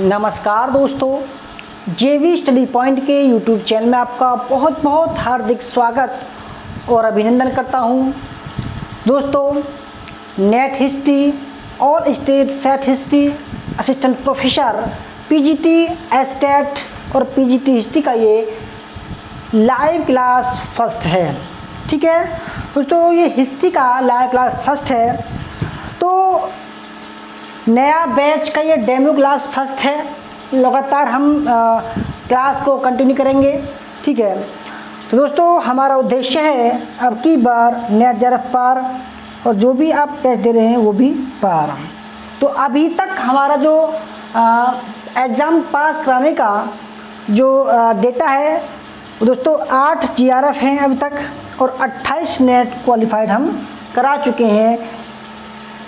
नमस्कार दोस्तों, जेवी स्टडी पॉइंट के यूट्यूब चैनल में आपका बहुत बहुत हार्दिक स्वागत और अभिनंदन करता हूं। दोस्तों, net history, all state set history, assistant professor, PGT estate और पीजीटी हिस्ट्री का ये लाइव क्लास फर्स्ट है। ठीक है दोस्तों, ये हिस्ट्री का लाइव क्लास फर्स्ट है। तो नया बैच का ये डेमो क्लास फर्स्ट है। लगातार हम क्लास को कंटिन्यू करेंगे। ठीक है, तो दोस्तों हमारा उद्देश्य है अब की बार नेट जेआरएफ पार और जो भी आप टेस्ट दे रहे हैं वो भी पार। तो अभी तक हमारा जो एग्ज़ाम पास कराने का जो डेटा है वो दोस्तों 8 जीआरएफ हैं अभी तक और 28 नेट क्वालिफाइड हम करा चुके हैं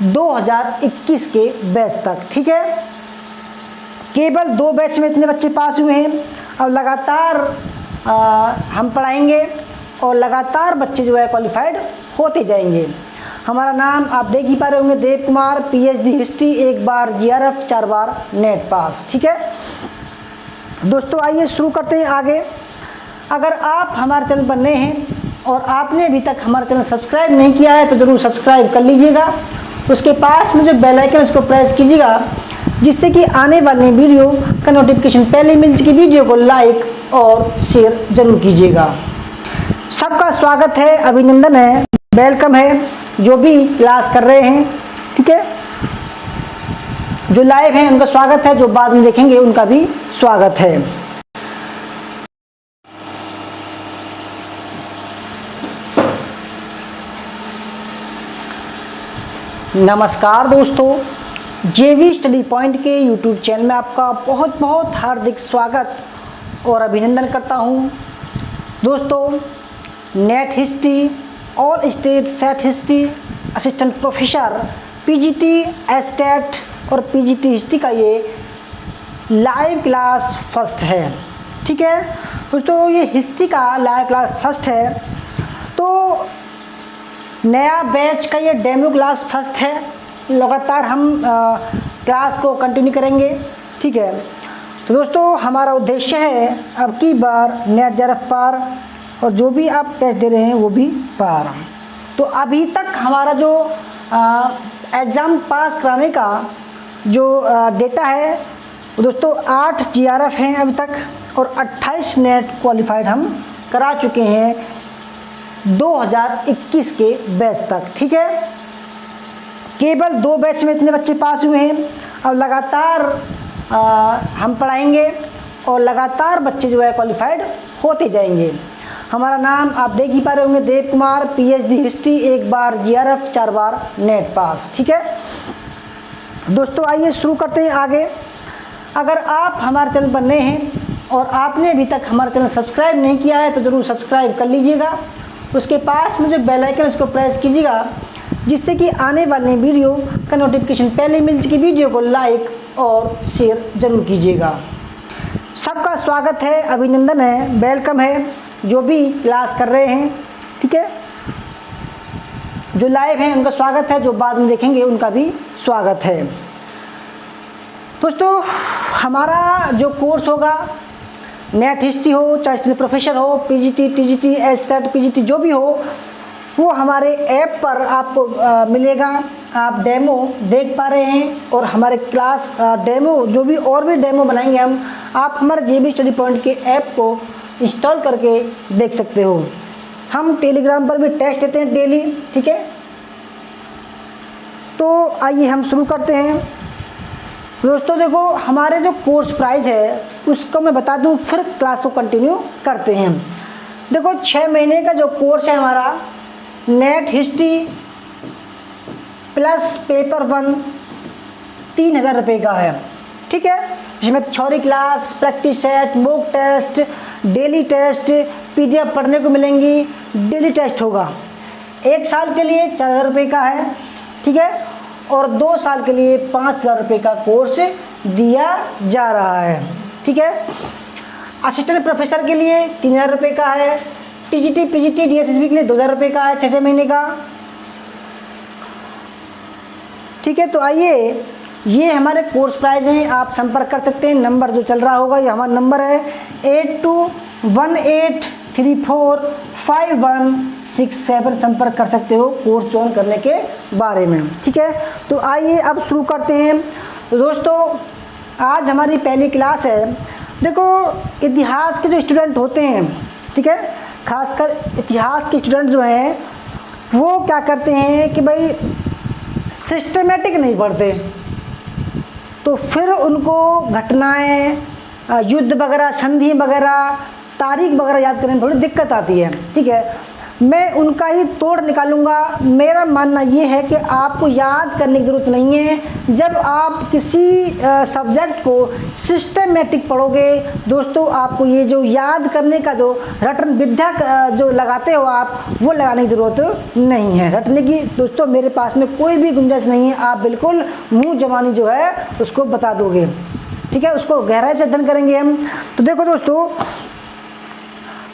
2021 के बैच तक। ठीक है, केवल 2 बैच में इतने बच्चे पास हुए हैं। अब लगातार हम पढ़ाएंगे और लगातार बच्चे जो है क्वालिफाइड होते जाएंगे। हमारा नाम आप देख ही पा रहे होंगे, देव कुमार, पीएचडी हिस्ट्री, 1 बार जीआरएफ, 4 बार नेट पास। ठीक है दोस्तों, आइए शुरू करते हैं आगे। अगर आप हमारे चैनल पर नए हैं और आपने अभी तक हमारा चैनल सब्सक्राइब नहीं किया है तो ज़रूर सब्सक्राइब कर लीजिएगा। उसके पास में जो बेल आइकन है उसको प्रेस कीजिएगा, जिससे कि आने वाले वीडियो का नोटिफिकेशन पहले मिल सके। वीडियो को लाइक और शेयर जरूर कीजिएगा। सबका स्वागत है, अभिनंदन है, वेलकम है जो भी क्लास कर रहे हैं। ठीक है, जो लाइव हैं उनका स्वागत है, जो बाद में देखेंगे उनका भी स्वागत है। नमस्कार दोस्तों, जेवी स्टडी पॉइंट के यूट्यूब चैनल में आपका बहुत बहुत हार्दिक स्वागत और अभिनंदन करता हूं। दोस्तों, net history, all state set history, assistant professor, PGT estate और पीजीटी हिस्ट्री का ये लाइव क्लास फर्स्ट है। ठीक है दोस्तों, ये हिस्ट्री का लाइव क्लास फर्स्ट है। तो नया बैच का ये डेमो क्लास फर्स्ट है। लगातार हम क्लास को कंटिन्यू करेंगे। ठीक है, तो दोस्तों हमारा उद्देश्य है अब की बार नेट जेआरएफ पार और जो भी आप टेस्ट दे रहे हैं वो भी पार। तो अभी तक हमारा जो एग्ज़ाम पास कराने का जो डेटा है वो दोस्तों 8 जीआरएफ हैं अभी तक और 28 नेट क्वालिफाइड हम करा चुके हैं 2021 के बैच तक। ठीक है, केवल 2 बैच में इतने बच्चे पास हुए हैं। अब लगातार हम पढ़ाएंगे और लगातार बच्चे जो है क्वालिफाइड होते जाएंगे। हमारा नाम आप देख ही पा रहे होंगे, देव कुमार, पीएचडी हिस्ट्री, 1 बार जीआरएफ, 4 बार नेट पास। ठीक है दोस्तों, आइए शुरू करते हैं आगे। अगर आप हमारे चैनल पर नए हैं और आपने अभी तक हमारा चैनल सब्सक्राइब नहीं किया है तो ज़रूर सब्सक्राइब कर लीजिएगा। उसके पास में जो बेल आइकन है उसको प्रेस कीजिएगा, जिससे कि आने वाले वीडियो का नोटिफिकेशन पहले मिल सके। वीडियो को लाइक और शेयर जरूर कीजिएगा। सबका स्वागत है, अभिनंदन है, वेलकम है जो भी क्लास कर रहे हैं। ठीक है, जो लाइव हैं उनका स्वागत है, जो बाद में देखेंगे उनका भी स्वागत है। दोस्तों, हमारा जो कोर्स होगा, नेट हिस्ट्री हो, चाहे स्टडी प्रोफेसर हो, पीजीटी, टीजीटी, एस्टेट, पीजीटी जो भी हो, वो हमारे ऐप पर आपको मिलेगा। आप डेमो देख पा रहे हैं और हमारे क्लास डेमो जो भी और भी डेमो बनाएंगे हम, आप हमारे जेवी स्टडी पॉइंट के ऐप को इंस्टॉल करके देख सकते हो। हम टेलीग्राम पर भी टेस्ट देते हैं डेली। ठीक है, तो आइए हम शुरू करते हैं। दोस्तों देखो, हमारे जो कोर्स प्राइस है उसको मैं बता दूं, फिर क्लास को कंटिन्यू करते हैं। देखो, 6 महीने का जो कोर्स है हमारा, नेट हिस्ट्री प्लस पेपर 1 3000 रुपये का है। ठीक है, जिसमें theory class, practice set, mock test, daily test, PDF पढ़ने को मिलेंगी, डेली टेस्ट होगा। 1 साल के लिए 4000 रुपये का है। ठीक है, और 2 साल के लिए 5000 रुपये का कोर्स दिया जा रहा है। ठीक है, असिस्टेंट प्रोफेसर के लिए 3000 रुपये का है। टीजीटी, पीजीटी, डीएसएसबी के लिए 2000 रुपये का है 6 महीने का। ठीक है, तो आइए ये हमारे कोर्स प्राइस हैं, आप संपर्क कर सकते हैं। नंबर जो चल रहा होगा ये हमारा नंबर है 8218345167, संपर्क कर सकते हो कोर्स ज्वाइन करने के बारे में। ठीक है, तो आइए अब शुरू करते हैं। तो दोस्तों आज हमारी पहली क्लास है। देखो इतिहास के जो स्टूडेंट होते हैं, ठीक है, खासकर इतिहास के स्टूडेंट जो हैं वो क्या करते हैं कि भाई सिस्टमेटिक नहीं पढ़ते, तो फिर उनको घटनाएं, युद्ध वगैरह, संधि वगैरह, तारीख वगैरह याद करने में थोड़ी दिक्कत आती है। ठीक है, मैं उनका ही तोड़ निकालूंगा। मेरा मानना ये है कि आपको याद करने की ज़रूरत नहीं है। जब आप किसी सब्जेक्ट को सिस्टमेटिक पढ़ोगे दोस्तों, आपको ये जो याद करने का जो रटन विद्या जो लगाते हो आप, वो लगाने की ज़रूरत नहीं है। रटने की दोस्तों मेरे पास में कोई भी गुंजाइश नहीं है। आप बिल्कुल मुँह जबानी जो है उसको बता दोगे। ठीक है, उसको गहराई से अध्ययन करेंगे हम। तो देखो दोस्तों,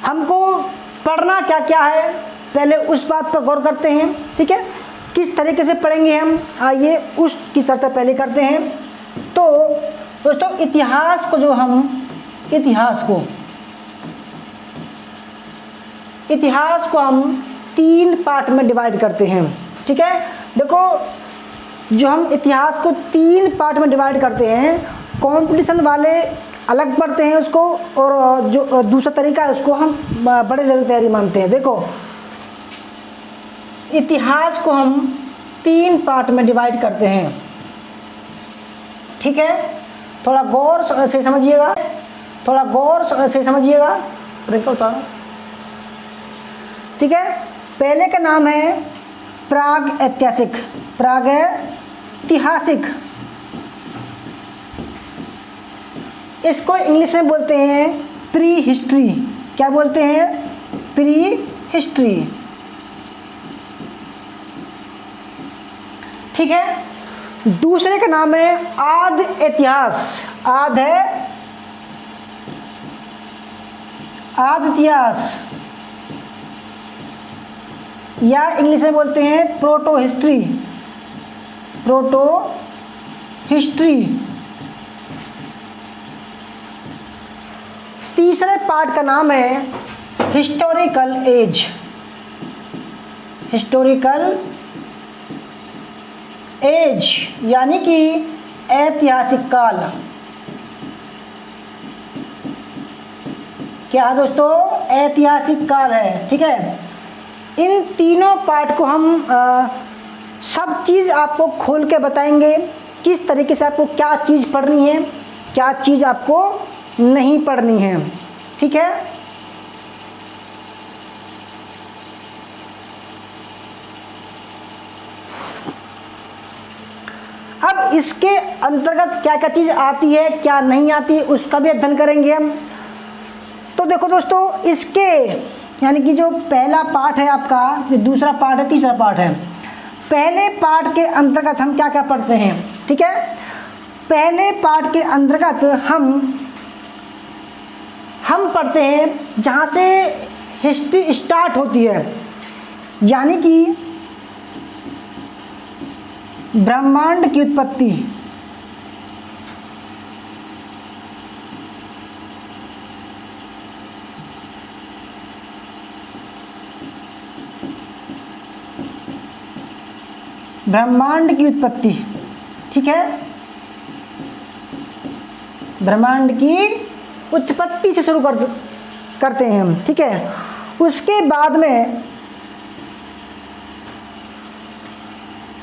हमको पढ़ना क्या क्या है, पहले उस बात पर गौर करते हैं। ठीक है, किस तरीके से पढ़ेंगे हम, आइए उसकी चर्चा पहले करते हैं। तो दोस्तों इतिहास को जो हम इतिहास को हम 3 पार्ट में डिवाइड करते हैं। ठीक है, देखो जो हम इतिहास को 3 पार्ट में डिवाइड करते हैं, कंपटीशन वाले अलग पढ़ते हैं उसको, और जो दूसरा तरीका है उसको हम बड़े लेवल तैयारी मानते हैं। देखो इतिहास को हम 3 पार्ट में डिवाइड करते हैं। ठीक है, थोड़ा गौर से समझिएगा, रेखा उतारो। ठीक है, पहले का नाम है प्रागैतिहासिक। इसको इंग्लिश में बोलते हैं प्री हिस्ट्री। क्या बोलते हैं? Pre history. ठीक है, दूसरे का नाम है आद इतिहास। आद इतिहास, या इंग्लिश में बोलते हैं प्रोटो हिस्ट्री। तीसरे पार्ट का नाम है हिस्टोरिकल एज, यानी कि ऐतिहासिक काल। क्या है दोस्तों? ऐतिहासिक काल है। ठीक है, इन तीनों पार्ट को हम सब चीज़ आपको खोल के बताएंगे, किस तरीके से आपको क्या चीज़ पढ़नी है, क्या चीज़ आपको नहीं पढ़नी है। ठीक है, अब इसके अंतर्गत क्या क्या चीज़ आती है, क्या नहीं आती, उसका भी अध्ययन करेंगे हम। तो देखो दोस्तों, इसके यानी कि जो पहला पार्ट है आपका, ये दूसरा पार्ट है, तीसरा पार्ट है। पहले पार्ट के अंतर्गत हम क्या क्या पढ़ते हैं? ठीक है, पहले पार्ट के अंतर्गत हम पढ़ते हैं जहाँ से हिस्ट्री स्टार्ट होती है, यानी कि ब्रह्मांड की उत्पत्ति। ठीक है, ब्रह्मांड की उत्पत्ति से शुरू करते हैं हम। ठीक है, उसके बाद में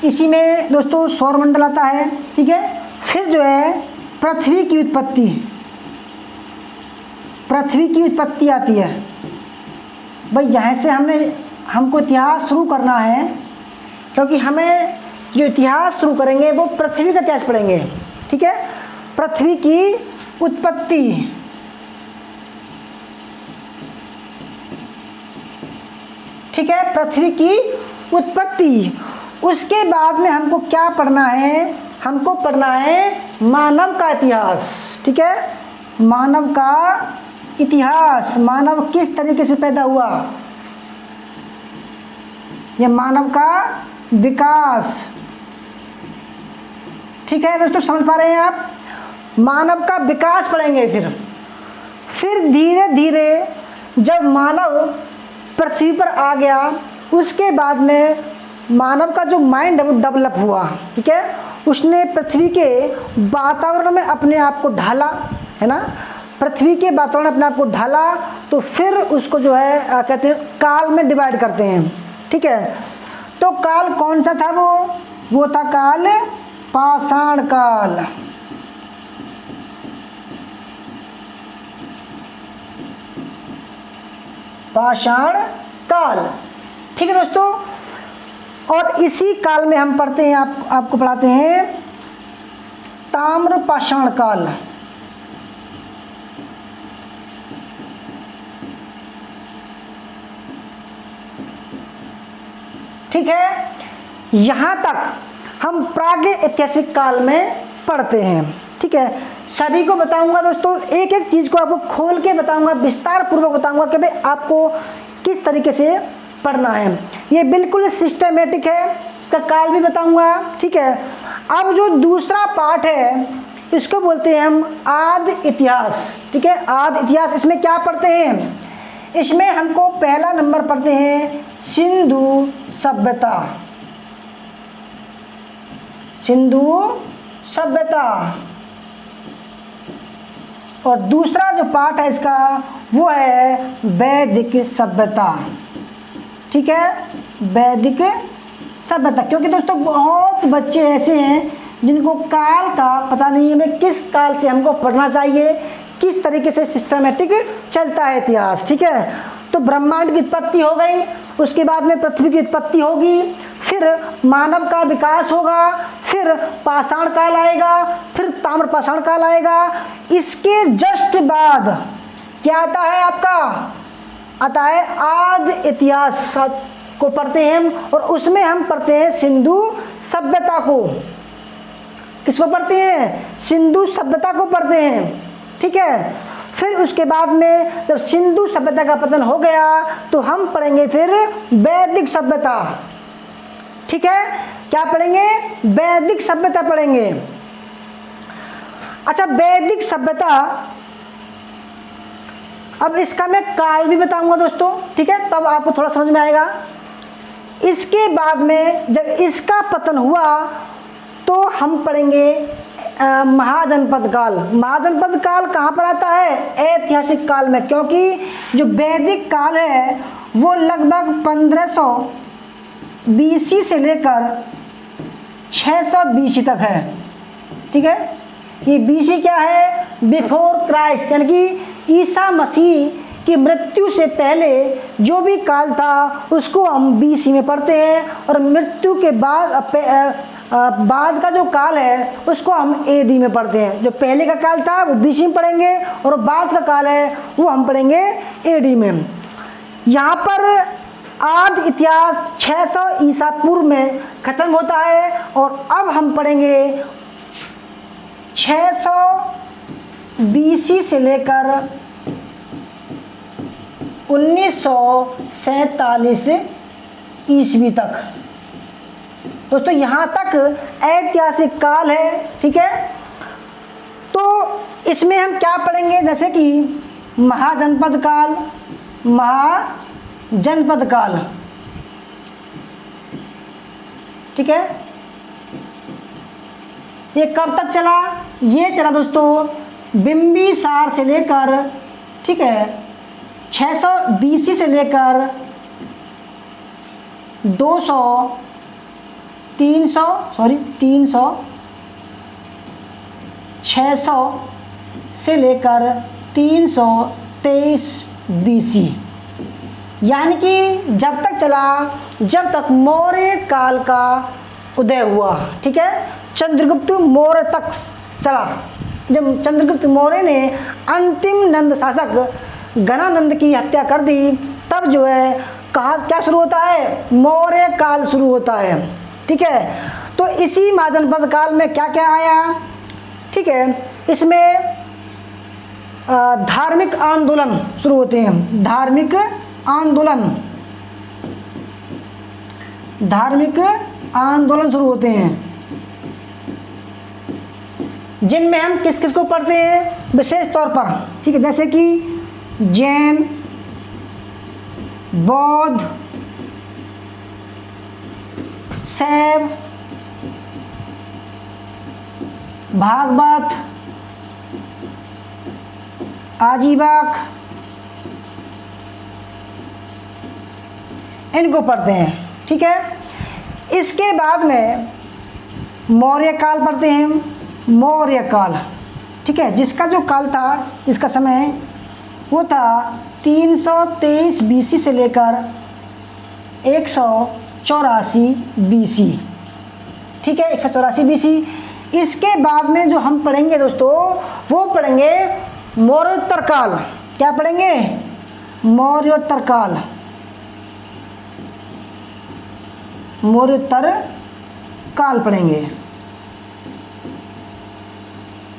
इसी में दोस्तों सौरमंडल आता है। ठीक है, फिर जो है पृथ्वी की उत्पत्ति आती है। भाई जहाँ से हमको इतिहास शुरू करना है, क्योंकि हमें जो इतिहास शुरू करेंगे वो पृथ्वी का इतिहास पढ़ेंगे। ठीक है, पृथ्वी की उत्पत्ति। ठीक है, पृथ्वी की उत्पत्ति। उसके बाद में हमको क्या पढ़ना है? हमको पढ़ना है मानव का इतिहास। ठीक है, मानव का इतिहास, मानव किस तरीके से पैदा हुआ, यह मानव का विकास, ठीक है दोस्तों, समझ पा रहे हैं आप? मानव का विकास पढ़ेंगे। फिर धीरे धीरे जब मानव पृथ्वी पर आ गया, उसके बाद में मानव का जो माइंड है वो डेवलप हुआ, ठीक है। उसने पृथ्वी के वातावरण में अपने आप को ढाला, है ना, पृथ्वी के वातावरण अपने आप को ढाला, तो फिर उसको जो है कहते हैं काल में डिवाइड करते हैं, ठीक है। तो काल कौन सा था? वो था काल पाषाण काल। पाषाण काल, ठीक है दोस्तों। और इसी काल में हम पढ़ते हैं, आपको पढ़ाते हैं ताम्र पाषाण काल। ठीक है, यहां तक हम प्रागैतिहासिक काल में पढ़ते हैं, ठीक है। सभी को बताऊंगा दोस्तों, एक एक चीज को आपको खोल के बताऊंगा, विस्तार पूर्वक बताऊंगा कि भाई आपको किस तरीके से पढ़ना है। ये बिल्कुल सिस्टमेटिक है, इसका काल भी बताऊंगा, ठीक है। अब जो दूसरा पार्ट है इसको बोलते हैं हम आदि इतिहास, ठीक है। आदि इतिहास, इसमें क्या पढ़ते हैं? इसमें हमको पहला नंबर पढ़ते हैं सिंधु सभ्यता। सिंधु सभ्यता। और दूसरा जो पार्ट है इसका वो है वैदिक सभ्यता, ठीक है, वैदिक सभ्यता। क्योंकि दोस्तों बहुत बच्चे ऐसे हैं जिनको काल का पता नहीं है, मैं किस काल से हमको पढ़ना चाहिए, किस तरीके से सिस्टमेटिक चलता है इतिहास, ठीक है। तो ब्रह्मांड की उत्पत्ति हो गई, उसके बाद में पृथ्वी की उत्पत्ति होगी, फिर मानव का विकास होगा, फिर पाषाण काल आएगा, फिर ताम्र पाषाण काल आएगा। इसके जस्ट बाद क्या आता है आपका? आता है आदि इतिहास को पढ़ते हैं हम, और उसमें हम पढ़ते हैं सिंधु सभ्यता को। किसको पढ़ते हैं? सिंधु सभ्यता को पढ़ते हैं, ठीक है। फिर उसके बाद में जब सिंधु सभ्यता का पतन हो गया तो हम पढ़ेंगे फिर वैदिक सभ्यता, ठीक है। क्या पढ़ेंगे? वैदिक सभ्यता पढ़ेंगे। अच्छा, वैदिक सभ्यता, अब इसका मैं काल भी बताऊंगा दोस्तों, ठीक है, तब आपको थोड़ा समझ में आएगा। इसके बाद में जब इसका पतन हुआ तो हम पढ़ेंगे महाजनपद काल। महाजनपद काल कहाँ पर आता है? ऐतिहासिक काल में, क्योंकि जो वैदिक काल है वो लगभग 1500 BC से लेकर 600 BC तक है, ठीक है। ये BC क्या है? बिफोर क्राइस्ट, यानी कि ईसा मसीह की मृत्यु से पहले जो भी काल था उसको हम BC में पढ़ते हैं, और मृत्यु के बाद का जो काल है उसको हम AD में पढ़ते हैं। जो पहले का काल था वो BC में पढ़ेंगे, और बाद का काल है वो हम पढ़ेंगे AD में। यहाँ पर आदि इतिहास 600 ईसा पूर्व में खत्म होता है, और अब हम पढ़ेंगे 600 BC से लेकर 1947 ईस्वी तक। दोस्तों यहाँ तक ऐतिहासिक काल है, ठीक है। तो इसमें हम क्या पढ़ेंगे? जैसे कि महाजनपद काल, महाजनपद काल, ठीक है। ये कब तक चला? ये चला दोस्तों बिंबिसार से लेकर, ठीक है, 600 BC से लेकर 600 से लेकर 323 BC, यानी कि जब तक चला जब तक मौर्य काल का उदय हुआ, ठीक है। चंद्रगुप्त मौर्य तक चला। जब चंद्रगुप्त मौर्य ने अंतिम नंद शासक गणानंद की हत्या कर दी, तब जो है कहा क्या शुरू होता है? मौर्य काल शुरू होता है, ठीक है। तो इसी महाजनपद काल में क्या क्या आया, ठीक है। इसमें धार्मिक आंदोलन शुरू होते हैं। धार्मिक आंदोलन शुरू होते हैं। जिनमें हम किस किस को पढ़ते हैं विशेष तौर पर, ठीक है, जैसे कि जैन, बौद्ध, शैव, भागवत, आजीवक, इनको पढ़ते हैं, ठीक है। इसके बाद में मौर्य काल पढ़ते हैं, मौर्य काल, ठीक है, जिसका जो काल था, इसका समय वो था 323 बीसी से लेकर 184 बीसी, ठीक है, 184 बीसी। इसके बाद में जो हम पढ़ेंगे दोस्तों वो पढ़ेंगे मौर्योत्तर काल। क्या पढ़ेंगे? मौर्योत्तर काल, मौर्योत्तर काल पढ़ेंगे,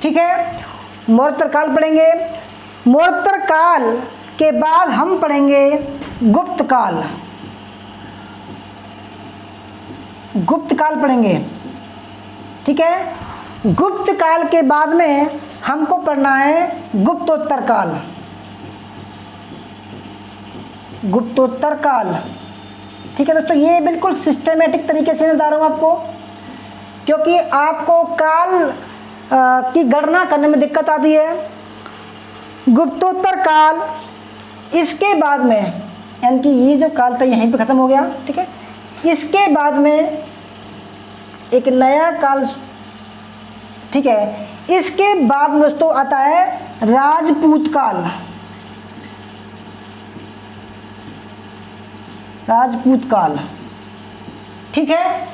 ठीक है, मौर्योत्तर काल पढ़ेंगे। मौर्योत्तर काल के बाद हम पढ़ेंगे गुप्त काल, गुप्त काल पढ़ेंगे, ठीक है। गुप्त काल के बाद में हमको पढ़ना है गुप्तोत्तर काल, गुप्तोत्तर काल, ठीक है दोस्तों। ये बिल्कुल सिस्टमेटिक तरीके से बता रहा हूँ आपको, क्योंकि आपको काल की गणना करने में दिक्कत आती है। गुप्तोत्तर काल, इसके बाद में, यानी कि ये जो काल था यहीं पे ख़त्म हो गया, ठीक है। इसके बाद में एक नया काल, ठीक है। इसके बाद दोस्तों आता है राजपूत काल, राजपूत काल, ठीक है।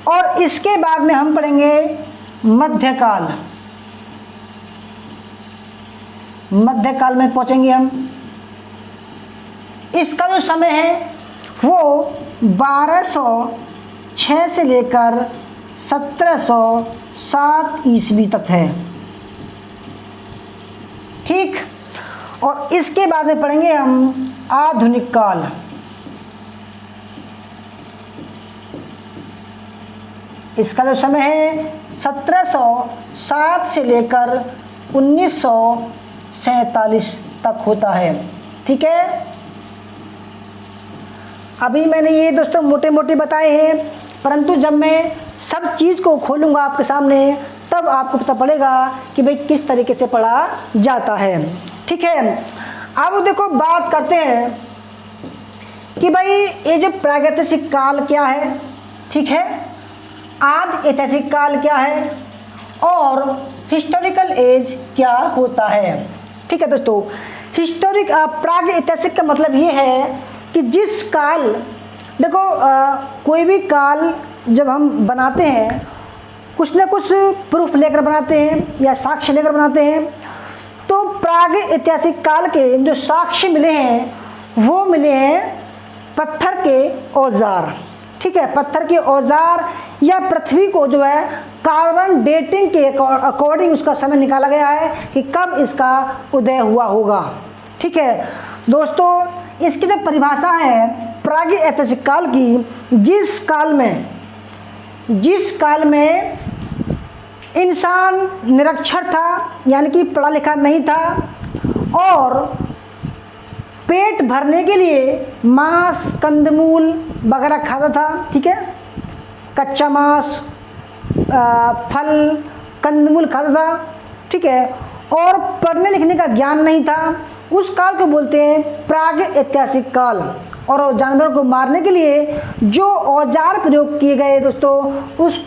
और इसके बाद में हम पढ़ेंगे मध्यकाल, मध्यकाल में पहुंचेंगे हम। इसका जो समय है वो 1206 से लेकर 1707 ईस्वी तक है, ठीक। और इसके बाद में पढ़ेंगे हम आधुनिक काल, इसका जो समय है 1707 से लेकर 1947 तक होता है, ठीक है। अभी मैंने ये दोस्तों मोटे मोटे बताए हैं, परंतु जब मैं सब चीज़ को खोलूँगा आपके सामने तब आपको पता पड़ेगा कि भाई किस तरीके से पढ़ा जाता है, ठीक है। अब देखो बात करते हैं कि भाई ये जो प्रागैतिहासिक काल क्या है, ठीक है, आदि ऐतिहासिक काल क्या है और हिस्टोरिकल एज क्या होता है, ठीक है दोस्तों। प्रागैतिहासिक का मतलब ये है कि जिस काल, देखो कोई भी काल जब हम बनाते हैं कुछ ना कुछ प्रूफ लेकर बनाते हैं या साक्ष्य लेकर बनाते हैं, तो प्रागैतिहासिक काल के जो साक्ष्य मिले हैं वो मिले हैं पत्थर के औजार, ठीक है, पत्थर के औजार या पृथ्वी को जो है कार्बन डेटिंग के अकॉर्डिंग उसका समय निकाला गया है कि कब इसका उदय हुआ होगा, ठीक है दोस्तों। इसकी जो परिभाषा है प्रागैतिहासिक काल की, जिस काल में इंसान निरक्षर था, यानी कि पढ़ा लिखा नहीं था और पेट भरने के लिए मांस, कंदमूल वगैरह खाता था, ठीक है, कच्चा मांस, फल, कंदमूल खाता था, ठीक है, और पढ़ने लिखने का ज्ञान नहीं था, उस काल को बोलते हैं प्रागैतिहासिक काल। और जानवरों को मारने के लिए जो औजार प्रयोग किए गए दोस्तों उस,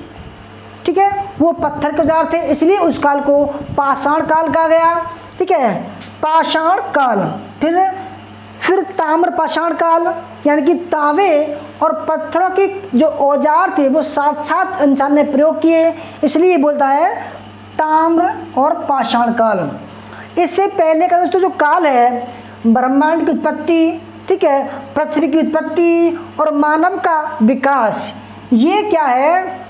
ठीक है, वो पत्थर के औजार थे, इसलिए उस काल को पाषाण काल कहा गया, ठीक है, पाषाण काल। फिर ताम्र पाषाण काल, यानी कि तांबे और पत्थरों के जो औजार थे वो साथ साथ इंसान ने प्रयोग किए, इसलिए बोलता है ताम्र और पाषाण काल। इससे पहले का दोस्तों जो काल है ब्रह्मांड की उत्पत्ति, ठीक है, पृथ्वी की उत्पत्ति और मानव का विकास, ये क्या है,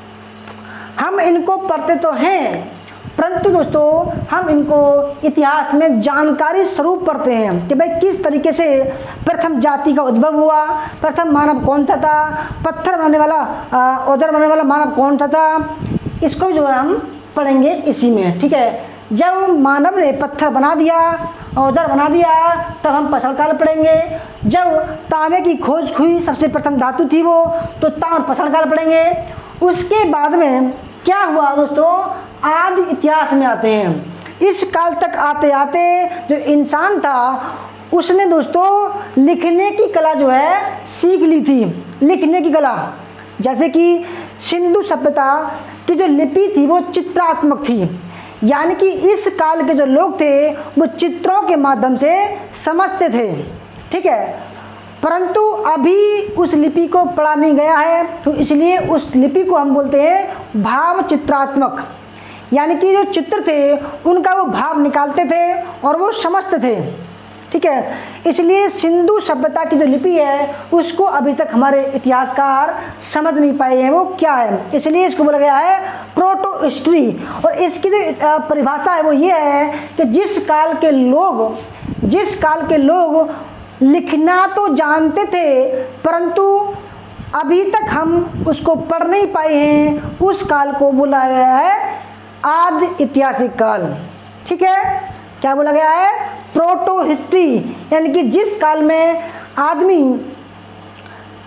हम इनको पढ़ते तो हैं परंतु दोस्तों हम इनको इतिहास में जानकारी स्वरूप पढ़ते हैं कि भाई किस तरीके से प्रथम जाति का उद्भव हुआ, प्रथम मानव कौन सा था, पत्थर बनाने वाला औजार बनाने वाला मानव कौन सा था, इसको जो है हम पढ़ेंगे इसी में। ठीक है, जब मानव ने पत्थर बना दिया, औजार बना दिया, तब हम पसल काल पढ़ेंगे। जब तांबे की खोज हुई, सबसे प्रथम धातु थी वो, तो ताम्र पसल काल पढ़ेंगे। उसके बाद में क्या हुआ दोस्तों, आदि इतिहास में आते हैं। इस काल तक आते आते जो इंसान था उसने दोस्तों लिखने की कला जो है सीख ली थी, लिखने की कला। जैसे कि सिंधु सभ्यता की जो लिपि थी वो चित्रात्मक थी, यानी कि इस काल के जो लोग थे वो चित्रों के माध्यम से समझते थे। ठीक है, परंतु अभी उस लिपि को पढ़ा नहीं गया है, तो इसलिए उस लिपि को हम बोलते हैं भाव चित्रात्मक, यानी कि जो चित्र थे उनका वो भाव निकालते थे और वो समझते थे। ठीक है, इसलिए सिंधु सभ्यता की जो लिपि है उसको अभी तक हमारे इतिहासकार समझ नहीं पाए हैं वो क्या है, इसलिए इसको बोला गया है प्रोटो हिस्ट्री। और इसकी जो परिभाषा है वो ये है कि जिस काल के लोग लिखना तो जानते थे परंतु अभी तक हम उसको पढ़ नहीं पाए हैं, उस काल को बोला गया है आदि ऐतिहासिक काल। ठीक है, क्या बोला गया है, प्रोटो हिस्ट्री, यानी कि जिस काल में आदमी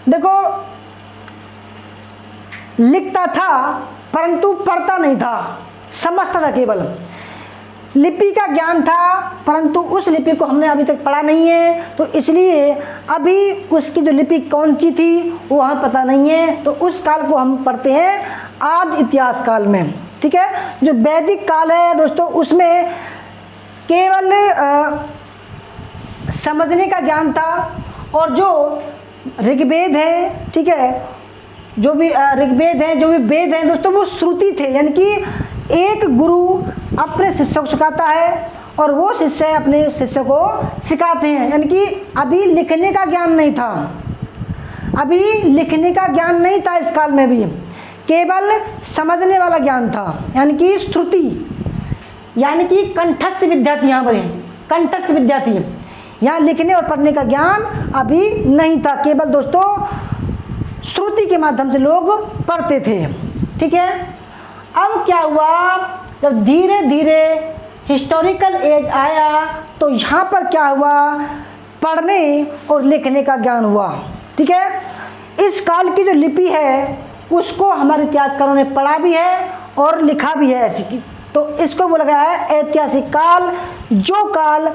देखो लिखता था परंतु पढ़ता नहीं था, समझता था, केवल लिपि का ज्ञान था परंतु उस लिपि को हमने अभी तक पढ़ा नहीं है, तो इसलिए अभी उसकी जो लिपि कौन सी थी वो हमें पता नहीं है, तो उस काल को हम पढ़ते हैं आदि इतिहास काल में। ठीक है, जो वैदिक काल है दोस्तों उसमें केवल समझने का ज्ञान था, और जो ऋग्वेद है, ठीक है, जो भी ऋग्वेद है, जो भी वेद हैं दोस्तों वो श्रुति थे, यानी कि एक गुरु अपने शिष्य को सिखाता है और वो शिष्य अपने शिष्य को सिखाते हैं, यानी कि अभी लिखने का ज्ञान नहीं था, अभी लिखने का ज्ञान नहीं था इस काल में भी, केवल समझने वाला ज्ञान था, यानी कि श्रुति, यानी कि कंठस्थ विद्या थी। यहाँ पर कंठस्थ विद्या थी, यहाँ लिखने और पढ़ने का ज्ञान अभी नहीं था, केवल दोस्तों श्रुति के माध्यम से लोग पढ़ते थे। ठीक है, अब क्या हुआ, जब धीरे धीरे हिस्टोरिकल एज आया तो यहाँ पर क्या हुआ, पढ़ने और लिखने का ज्ञान हुआ। ठीक है, इस काल की जो लिपि है उसको हमारे इतिहासकारों ने पढ़ा भी है और लिखा भी है ऐसी की, तो इसको बोला गया है ऐतिहासिक काल। जो काल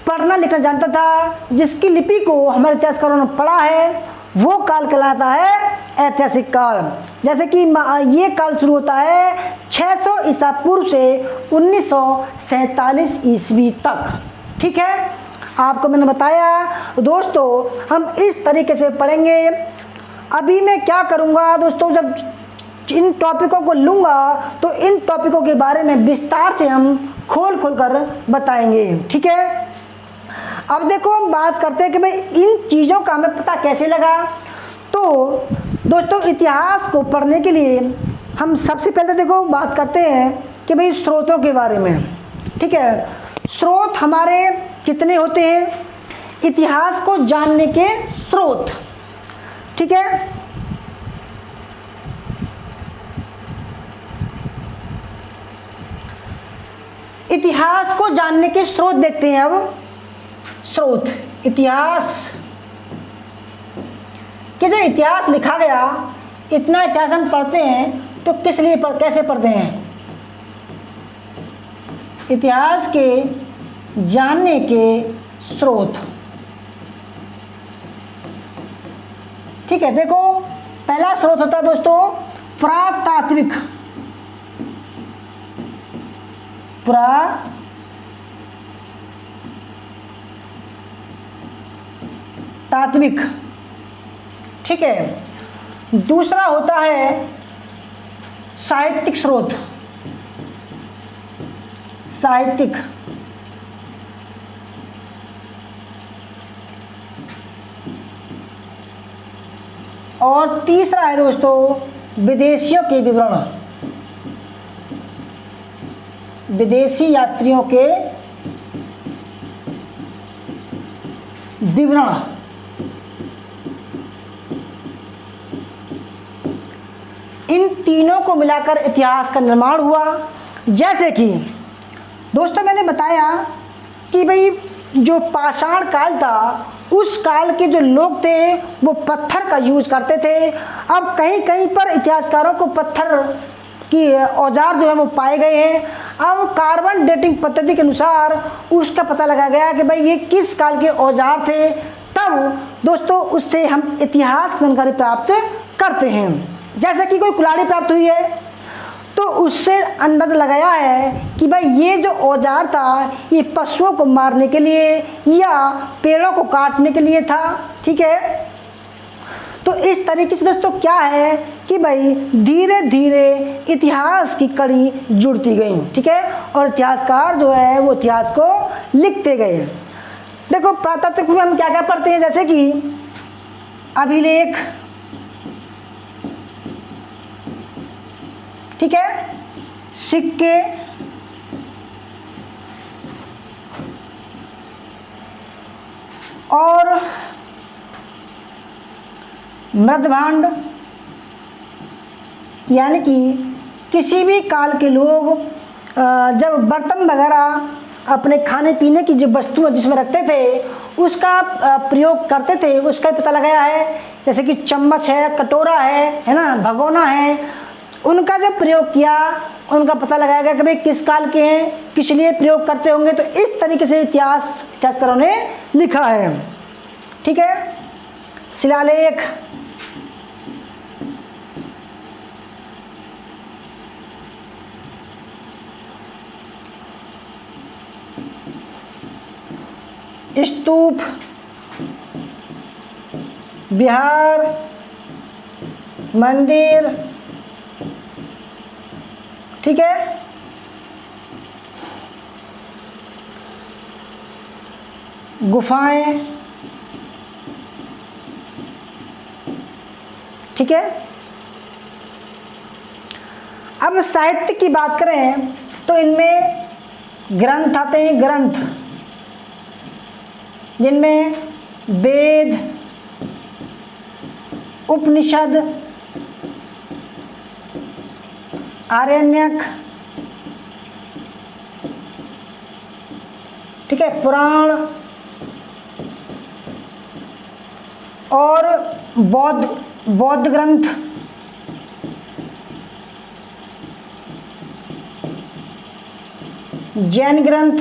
पढ़ना लिखना जानता था, जिसकी लिपि को हमारे इतिहासकारों ने पढ़ा है, वो काल कहलाता है ऐतिहासिक काल। जैसे कि ये काल शुरू होता है 600 ईसा पूर्व से 1947 ईस्वी तक। ठीक है, आपको मैंने बताया दोस्तों हम इस तरीके से पढ़ेंगे। अभी मैं क्या करूँगा दोस्तों, जब इन टॉपिकों को लूँगा तो इन टॉपिकों के बारे में विस्तार से हम खोल कर बताएंगे। ठीक है, अब देखो हम बात करते हैं कि भाई इन चीज़ों का हमें पता कैसे लगा। तो दोस्तों इतिहास को पढ़ने के लिए हम सबसे पहले देखो बात करते हैं कि भाई स्रोतों के बारे में। ठीक है, स्रोत हमारे कितने होते हैं, इतिहास को जानने के स्रोत। ठीक है, इतिहास को जानने के स्रोत देखते हैं। अब स्रोत इतिहास कि जो इतिहास लिखा गया, इतना इतिहास हम पढ़ते हैं तो किस लिए कैसे पढ़ते हैं, इतिहास के जानने के स्रोत। ठीक है, देखो पहला स्रोत होता है दोस्तों पुरातात्विक, तात्विक। ठीक है, दूसरा होता है साहित्यिक स्रोत, साहित्यिक। और तीसरा है दोस्तों विदेशियों के विवरण, विदेशी यात्रियों के विवरण। इन तीनों को मिलाकर इतिहास का निर्माण हुआ। जैसे कि दोस्तों मैंने बताया कि भाई जो पाषाण काल था उस काल के जो लोग थे वो पत्थर का यूज करते थे। अब कहीं कहीं पर इतिहासकारों को पत्थर की औजार जो है वो पाए गए हैं। अब कार्बन डेटिंग पद्धति के अनुसार उसका पता लगाया गया कि भाई ये किस काल के औजार थे। तब दोस्तों उससे हम इतिहास की जानकारी प्राप्त करते हैं। जैसे कि कोई कुल्हाड़ी प्राप्त हुई है तो उससे अंदाजा लगाया है कि भाई ये जो औजार था ये पशुओं को मारने के लिए या पेड़ों को काटने के लिए था। ठीक है, तो इस तरीके से दोस्तों क्या है कि भाई धीरे धीरे इतिहास की कड़ी जुड़ती गई। ठीक है, और इतिहासकार जो है वो इतिहास को लिखते गए। देखो पुरातत्व में हम क्या क्या पढ़ते हैं, जैसे कि अभिलेख, ठीक है, सिक्के, और मृदभांड, यानी कि किसी भी काल के लोग जब बर्तन वगैरह अपने खाने पीने की जो वस्तुएं जिसमें रखते थे उसका प्रयोग करते थे, उसका पता लगाया है। जैसे कि चम्मच है, कटोरा है ना, भगोना है, उनका जब प्रयोग किया उनका पता लगाया गया कि भाई किस काल के हैं, किस लिए प्रयोग करते होंगे। तो इस तरीके से इतिहासकारों ने लिखा है। ठीक है, शिलालेख, स्तूप, विहार, मंदिर, ठीक है, गुफाएं, ठीक है। अब साहित्य की बात करें तो इनमें ग्रंथ आते हैं, ग्रंथ जिनमें वेद, उपनिषद, आरण्यक, ठीक है, पुराण और बौद्ध ग्रंथ, जैन ग्रंथ,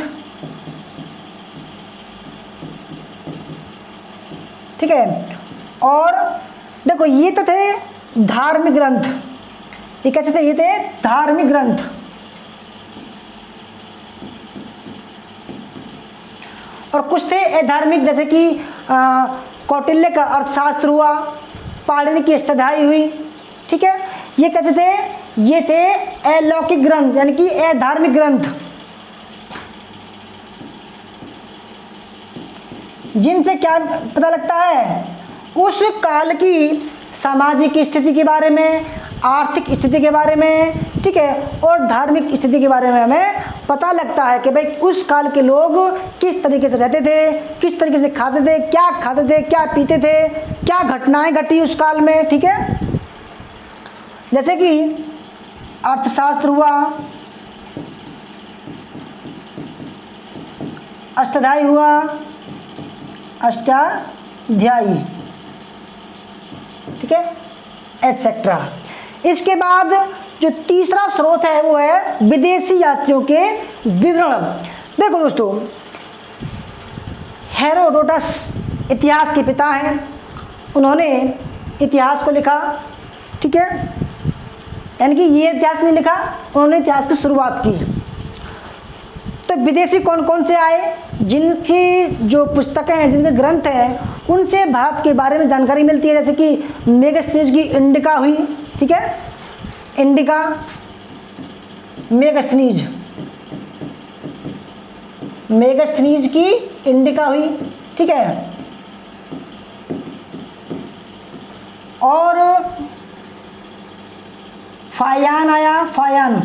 ठीक है। और देखो ये तो थे धार्मिक ग्रंथ, ये कैसे थे, ये थे धार्मिक ग्रंथ। और कुछ थे अधार्मिक, जैसे कि कौटिल्य का अर्थशास्त्र हुआ, पाणिनि की अष्टाध्यायी हुई, ठीक है। ये कैसे थे, ये थे अलौकिक ग्रंथ यानी कि अधार्मिक ग्रंथ, जिनसे क्या पता लगता है, उस काल की सामाजिक स्थिति के बारे में, आर्थिक स्थिति के बारे में, ठीक है, और धार्मिक स्थिति के बारे में हमें पता लगता है कि भाई उस काल के लोग किस तरीके से रहते थे, किस तरीके से खाते थे, क्या पीते थे, क्या घटनाएं घटी उस काल में, ठीक है। जैसे कि अर्थशास्त्र हुआ, अष्टाध्यायी हुआ, अष्टाध्यायी, ठीक है, एटसेट्रा। इसके बाद जो तीसरा स्रोत है वो है विदेशी यात्रियों के विवरण। देखो दोस्तों, हेरोडोटस इतिहास के पिता हैं, उन्होंने इतिहास को लिखा, ठीक है, यानी कि ये इतिहास नहीं लिखा, उन्होंने इतिहास की शुरुआत की। तो विदेशी कौन कौन से आए, जिनकी जो पुस्तकें हैं, जिनके ग्रंथ हैं, उनसे भारत के बारे में जानकारी मिलती है। जैसे कि मेगास्थनीज की इंडिका हुई, ठीक है, इंडिका, मेगास्थनीज की इंडिका हुई, ठीक है। और फायान आया, फायान,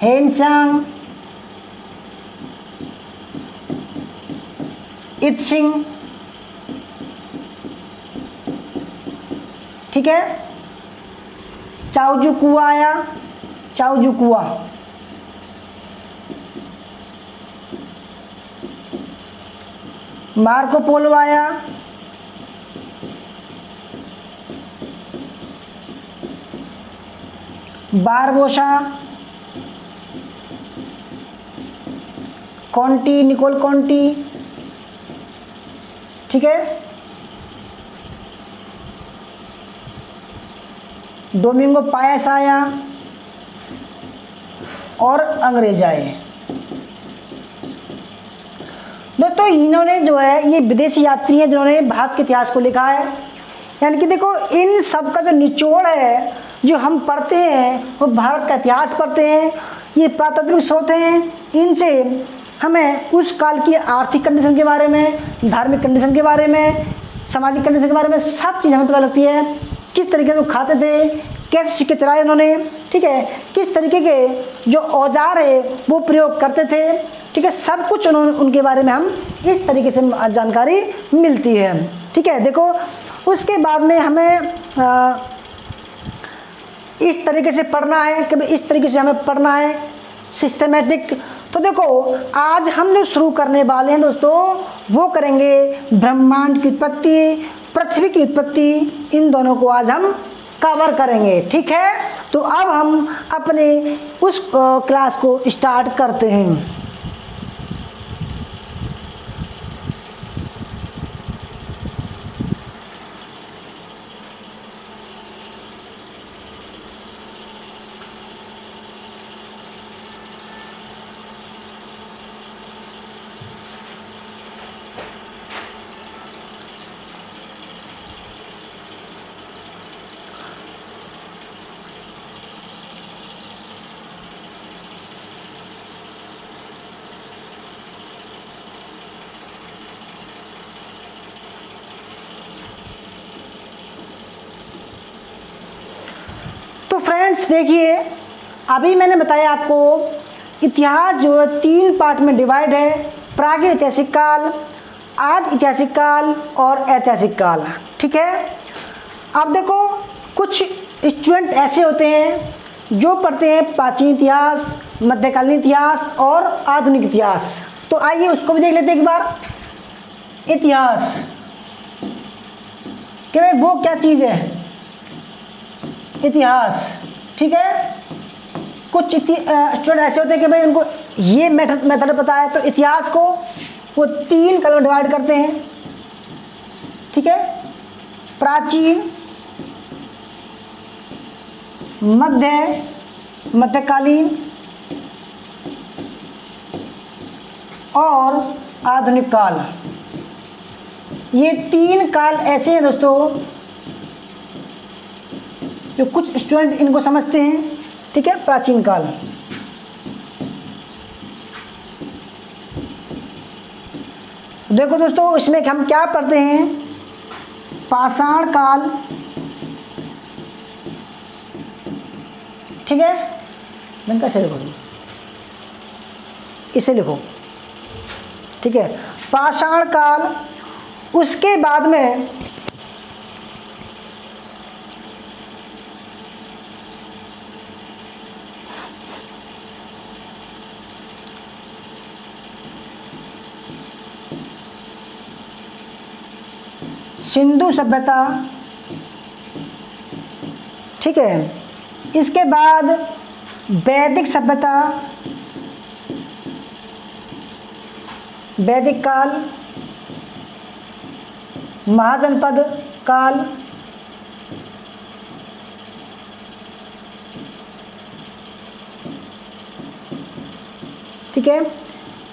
हेनसांग, इत्सिंग, ठीक है। चाओजुकुआ आया, चाओजुकुआ। मार्को पोलो आया, बारबोसा, कॉन्टी, निकोल कॉन्टी, ठीक है। डोमिंगो पायस आया और अंग्रेज आए। दोस्तों इन्होंने जो है ये विदेशी यात्री हैं जिन्होंने भारत के इतिहास को लिखा है। यानी कि देखो इन सब का जो निचोड़ है जो हम पढ़ते हैं वो भारत का इतिहास पढ़ते हैं, ये प्रातात्विक स्रोत हैं। इनसे हमें उस काल की आर्थिक कंडीशन के बारे में, धार्मिक कंडीशन के बारे में, सामाजिक कंडीशन के बारे में सब चीज़ हमें पता लगती है। किस तरीके से वो खाते थे, कैसे सिक्के चलाए उन्होंने, ठीक है, किस तरीके के जो औजार है वो प्रयोग करते थे, ठीक है, सब कुछ उनके बारे में हम इस तरीके से जानकारी मिलती है, ठीक है। देखो उसके बाद में हमें इस तरीके से पढ़ना है कि इस तरीके से हमें पढ़ना है सिस्टमेटिक। तो देखो आज हम जो शुरू करने वाले हैं दोस्तों वो करेंगे ब्रह्मांड की उत्पत्ति, पृथ्वी की उत्पत्ति, इन दोनों को आज हम कवर करेंगे, ठीक है। तो अब हम अपने उस क्लास को स्टार्ट करते हैं। फ्रेंड्स देखिए अभी मैंने बताया आपको इतिहास जो है 3 पार्ट में डिवाइड है, प्रागैतिहासिक ऐतिहासिक काल, आदि ऐतिहासिक काल और ऐतिहासिक काल, ठीक है। अब देखो कुछ स्टूडेंट ऐसे होते हैं जो पढ़ते हैं प्राचीन इतिहास, मध्यकालीन इतिहास और आधुनिक इतिहास। तो आइए उसको भी देख लेते हैं एक बार। इतिहास कि भाई वो क्या चीज़ है, इतिहास, ठीक है। कुछ स्टूडेंट ऐसे होते हैं कि भाई उनको ये मेथड पता है, तो इतिहास को वो 3 कलम डिवाइड करते हैं, ठीक है। प्राचीन, मध्यकालीन और आधुनिक काल। ये 3 काल ऐसे हैं दोस्तों जो कुछ स्टूडेंट इनको समझते हैं, ठीक है। प्राचीन काल, देखो दोस्तों इसमें हम क्या पढ़ते हैं, पाषाण काल, ठीक है। मैं कैसे लिखो, इसे लिखो, ठीक है, पाषाण काल। उसके बाद में सिंधु सभ्यता, ठीक है। इसके बाद वैदिक सभ्यता, वैदिक काल, महाजनपद काल, ठीक है।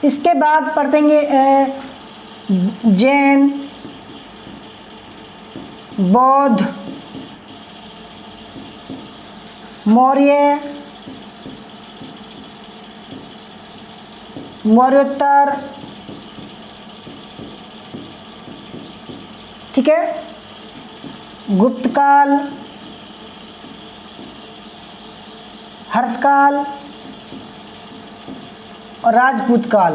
इसके बाद पढ़ेंगे जैन, बौद्ध, मौर्य, मौर्योत्तर, ठीक है, गुप्त काल, हर्षकाल और राजपूत काल।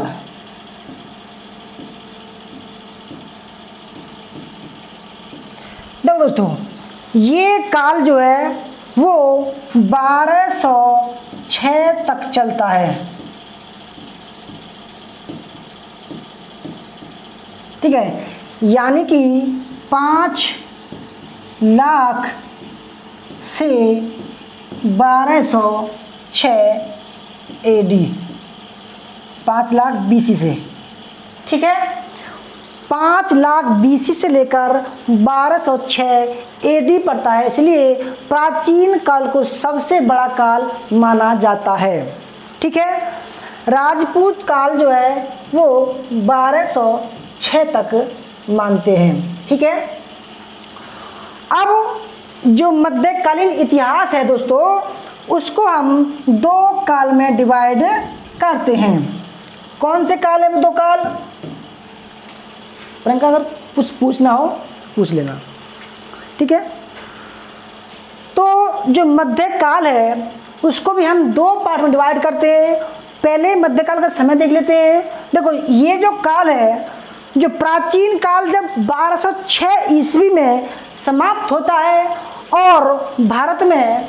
देखो दोस्तों ये काल जो है वो 1206 तक चलता है। ठीक है, यानी कि 5 लाख से 1206 AD, 5 लाख BC से। ठीक है, 5 लाख BC से लेकर 1206 AD पड़ता है, इसलिए प्राचीन काल को सबसे बड़ा काल माना जाता है। ठीक है, राजपूत काल जो है वो 1206 तक मानते हैं। ठीक है, अब जो मध्यकालीन इतिहास है दोस्तों, उसको हम 2 काल में डिवाइड करते हैं। कौन से काल है वो 2 काल? प्रियंका, अगर कुछ पूछना हो पूछ लेना। ठीक है, तो जो मध्यकाल है उसको भी हम 2 पार्ट में डिवाइड करते हैं। पहले मध्यकाल का समय देख लेते हैं। देखो, ये जो काल है, जो प्राचीन काल जब 1206 ईस्वी में समाप्त होता है और भारत में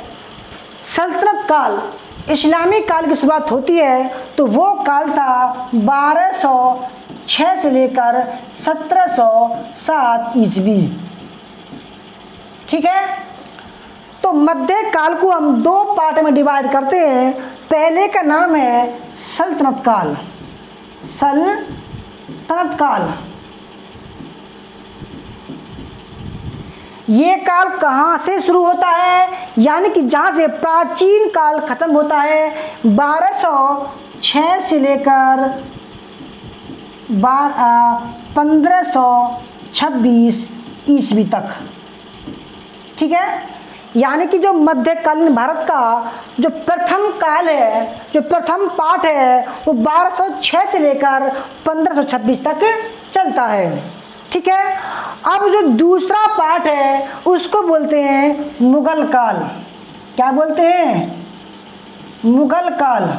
सल्तनत काल, इस्लामी काल की शुरुआत होती है, तो वो काल था 1206 से लेकर 1707 ईस्वी। ठीक है, तो मध्य काल को हम 2 पार्ट में डिवाइड करते हैं। पहले का नाम है सल्तनत काल। सल्तनत काल, ये काल कहाँ से शुरू होता है? यानी कि जहाँ से प्राचीन काल खत्म होता है, 1206 से लेकर 1526 ईस्वी तक। ठीक है, यानी कि जो मध्यकालीन भारत का जो प्रथम काल है, जो प्रथम पार्ट है, वो 1206 से लेकर 1526 तक चलता है। ठीक है, अब जो दूसरा पार्ट है उसको बोलते हैं मुगल काल। क्या बोलते हैं? मुगल काल।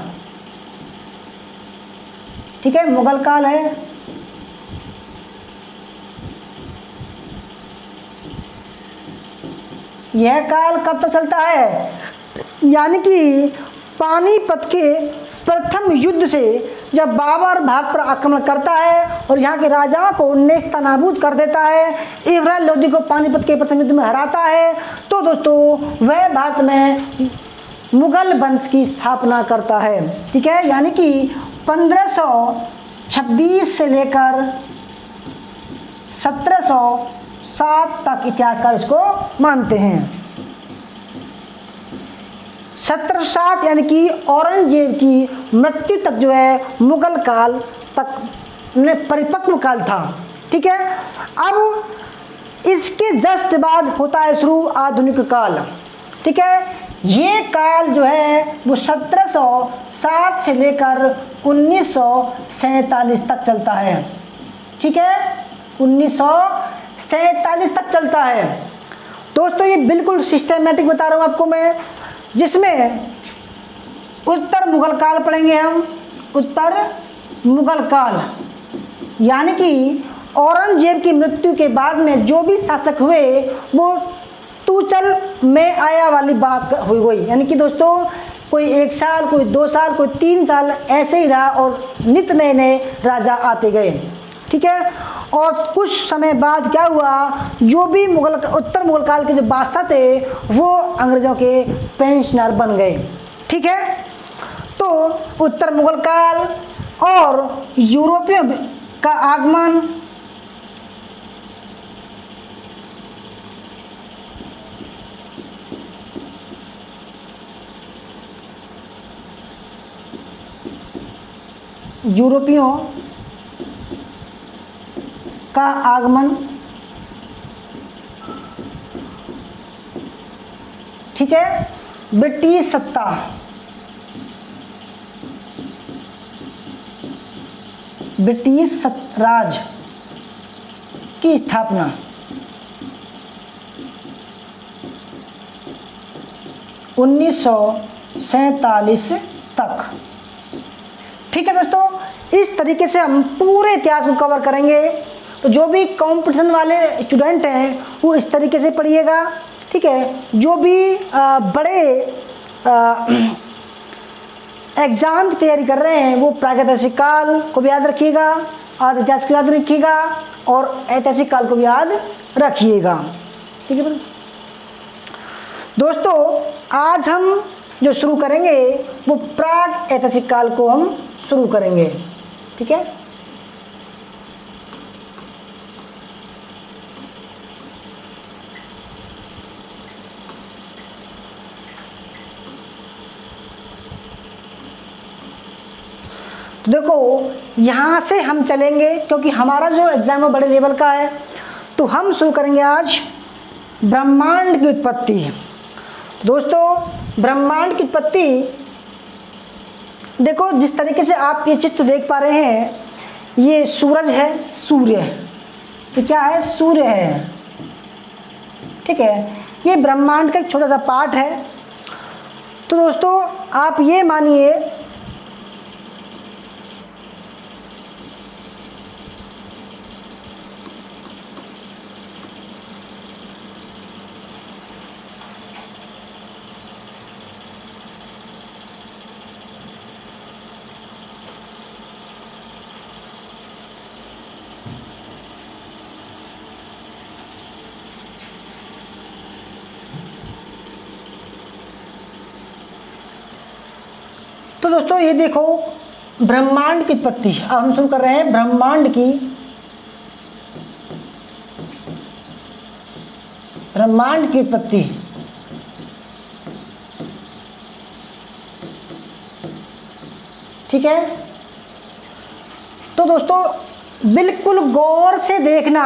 ठीक है, मुगल काल है। यह काल कब तक चलता है? यानी कि पानीपत के प्रथम युद्ध से जब बाबर भारत पर आक्रमण करता है और यहाँ के राजाओं को नेस्तनाबूद कर देता है, इब्राहिम लोदी को पानीपत के प्रथम युद्ध में हराता है, तो दोस्तों वह भारत में मुगल वंश की स्थापना करता है। ठीक है, यानी कि 1526 से लेकर 1707 तक इतिहासकार इसको मानते हैं। 1707 यानी कि औरंगजेब की मृत्यु तक जो है मुगल काल तक परिपक्व काल था। ठीक है, अब इसके जस्ट बाद होता है शुरू आधुनिक काल। ठीक है, ये काल जो है वो 1707 से लेकर 1947 तक चलता है। ठीक है, 1947 तक चलता है। दोस्तों, ये बिल्कुल सिस्टमेटिक बता रहा हूँ आपको मैं, जिसमें उत्तर मुगल काल पढ़ेंगे हम। उत्तर मुगल काल यानी कि औरंगजेब की मृत्यु के बाद में जो भी शासक हुए वो तू चल मैं आया वाली बात हुई गई। यानी कि दोस्तों, कोई 1 साल, कोई 2 साल, कोई 3 साल ऐसे ही रहा और नित नए नए राजा आते गए। ठीक है, और कुछ समय बाद क्या हुआ, जो भी उत्तर मुगल काल के जो बादशाह थे वो अंग्रेजों के पेंशनर बन गए। ठीक है, तो उत्तर मुगल काल और यूरोपियों का आगमन, यूरोपियों का आगमन, ठीक है, ब्रिटिश सत्ता, ब्रिटिश राज की स्थापना, 1947 तक। ठीक है दोस्तों, इस तरीके से हम पूरे इतिहास को कवर करेंगे। तो जो भी कंपटीशन वाले स्टूडेंट हैं वो इस तरीके से पढ़िएगा। ठीक है, जो भी बड़े एग्जाम की तैयारी कर रहे हैं वो प्रागैतिहासिक काल को भी याद रखिएगा, आदि इतिहास को याद रखिएगा और ऐतिहासिक काल को भी याद रखिएगा। ठीक है दोस्तों, आज हम जो शुरू करेंगे वो प्राग ऐतिहासिक काल को हम शुरू करेंगे। ठीक है, तो देखो यहाँ से हम चलेंगे क्योंकि हमारा जो एग्जाम है बड़े लेवल का है, तो हम शुरू करेंगे आज ब्रह्मांड की उत्पत्ति। दोस्तों ब्रह्मांड की उत्पत्ति, देखो जिस तरीके से आप ये चित्र देख पा रहे हैं, ये सूरज है, सूर्य, ये क्या है, सूर्य है। ठीक है, ये ब्रह्मांड का एक छोटा सा पार्ट है। तो दोस्तों आप ये मानिए तो दोस्तों ये देखो ब्रह्मांड की उत्पत्ति। अब हम शुरू कर रहे हैं ब्रह्मांड की उत्पत्ति। ठीक है, तो दोस्तों बिल्कुल गौर से देखना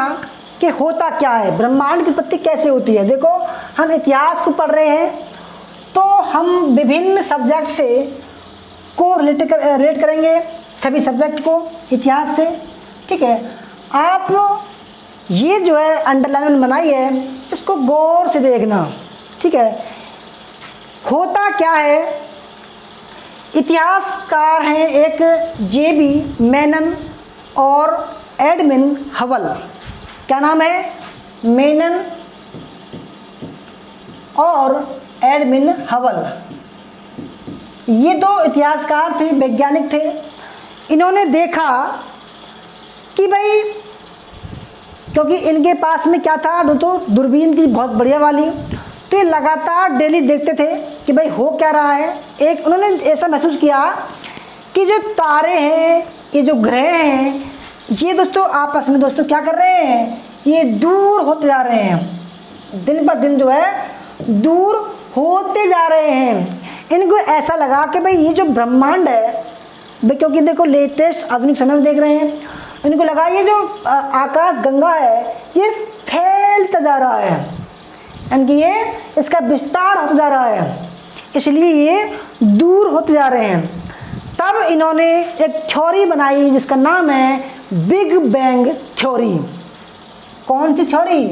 कि होता क्या है, ब्रह्मांड की उत्पत्ति कैसे होती है। देखो हम इतिहास को पढ़ रहे हैं तो हम विभिन्न सब्जेक्ट से को रिलेट करेंगे, सभी सब्जेक्ट को इतिहास से। ठीक है, आप ये जो है अंडरलाइन बनाई है इसको गौर से देखना। ठीक है, होता क्या है, इतिहासकार हैं एक जेबी मेनन और एडमिन हवल। क्या नाम है, मेनन और एडमिन हवल। ये दो इतिहासकार थे, वैज्ञानिक थे। इन्होंने देखा कि भाई, क्योंकि इनके पास में क्या था, तो दूरबीन थी बहुत बढ़िया वाली, तो ये लगातार डेली देखते थे कि भाई हो क्या रहा है। एक उन्होंने ऐसा महसूस किया कि जो तारे हैं, ये जो ग्रह हैं, ये दोस्तों आपस में दोस्तों क्या कर रहे हैं, ये दूर होते जा रहे हैं, दिन पर दिन जो है दूर होते जा रहे हैं। इनको ऐसा लगा कि भाई ये जो ब्रह्मांड है, क्योंकि देखो लेटेस्ट आधुनिक समय में देख रहे हैं, इनको लगा ये जो आकाश गंगा है ये फैलता जा रहा है, यानी ये इसका विस्तार होता जा रहा है, इसलिए ये दूर होते जा रहे हैं। तब इन्होंने एक थ्योरी बनाई जिसका नाम है बिग बैंग थ्योरी। कौन सी theory,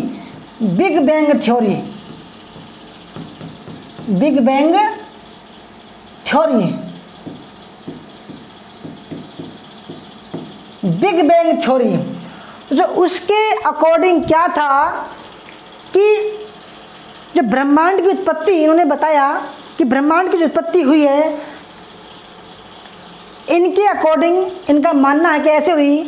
big bang theory. Big bang theory, big bang theory. जो उसके अकॉर्डिंग क्या था कि जो ब्रह्मांड की उत्पत्ति, इन्होंने बताया कि ब्रह्मांड की जो उत्पत्ति हुई है, इनके अकॉर्डिंग इनका मानना है कि ऐसे हुई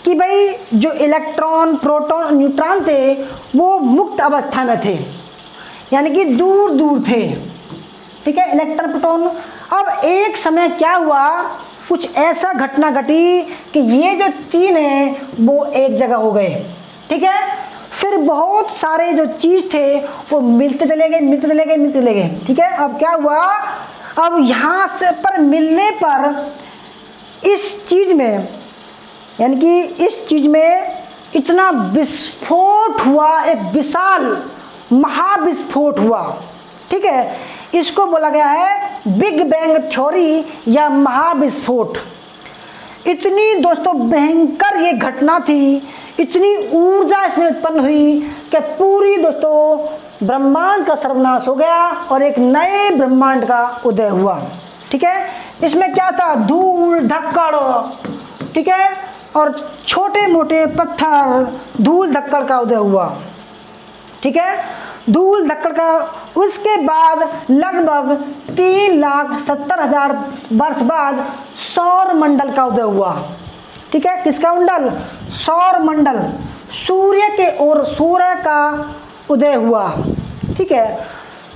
कि भाई जो इलेक्ट्रॉन, प्रोटॉन, न्यूट्रॉन थे वो मुक्त अवस्था में थे, यानी कि दूर दूर थे। ठीक है, इलेक्ट्रॉन, प्रोटॉन। अब एक समय क्या हुआ, कुछ ऐसा घटना घटी कि ये जो तीन हैं वो एक जगह हो गए। ठीक है, फिर बहुत सारे जो चीज़ थे वो मिलते चले गए, मिलते चले गए, मिलते चले गए। ठीक है, अब क्या हुआ, अब यहाँ से पर मिलने पर इस चीज़ में, यानी कि इस चीज़ में इतना विस्फोट हुआ, एक विशाल महाविस्फोट हुआ। ठीक है, इसको बोला गया है बिग बैंग थ्योरी या महाविस्फोट। इतनी दोस्तों भयंकर ये घटना थी, इतनी ऊर्जा इसमें उत्पन्न हुई कि पूरी दोस्तों ब्रह्मांड का सर्वनाश हो गया और एक नए ब्रह्मांड का उदय हुआ। ठीक है, इसमें क्या था, धूल धक्कड़, ठीक है, और छोटे मोटे पत्थर, धूल धक्कड़ का उदय हुआ। ठीक है धूल धक्कड़ का उसके बाद लगभग 3,70,000 वर्ष बाद सौर मंडल का उदय हुआ। ठीक है, किसका मंडल? सौर मंडल, सूर्य के और सूर्य का उदय हुआ। ठीक है,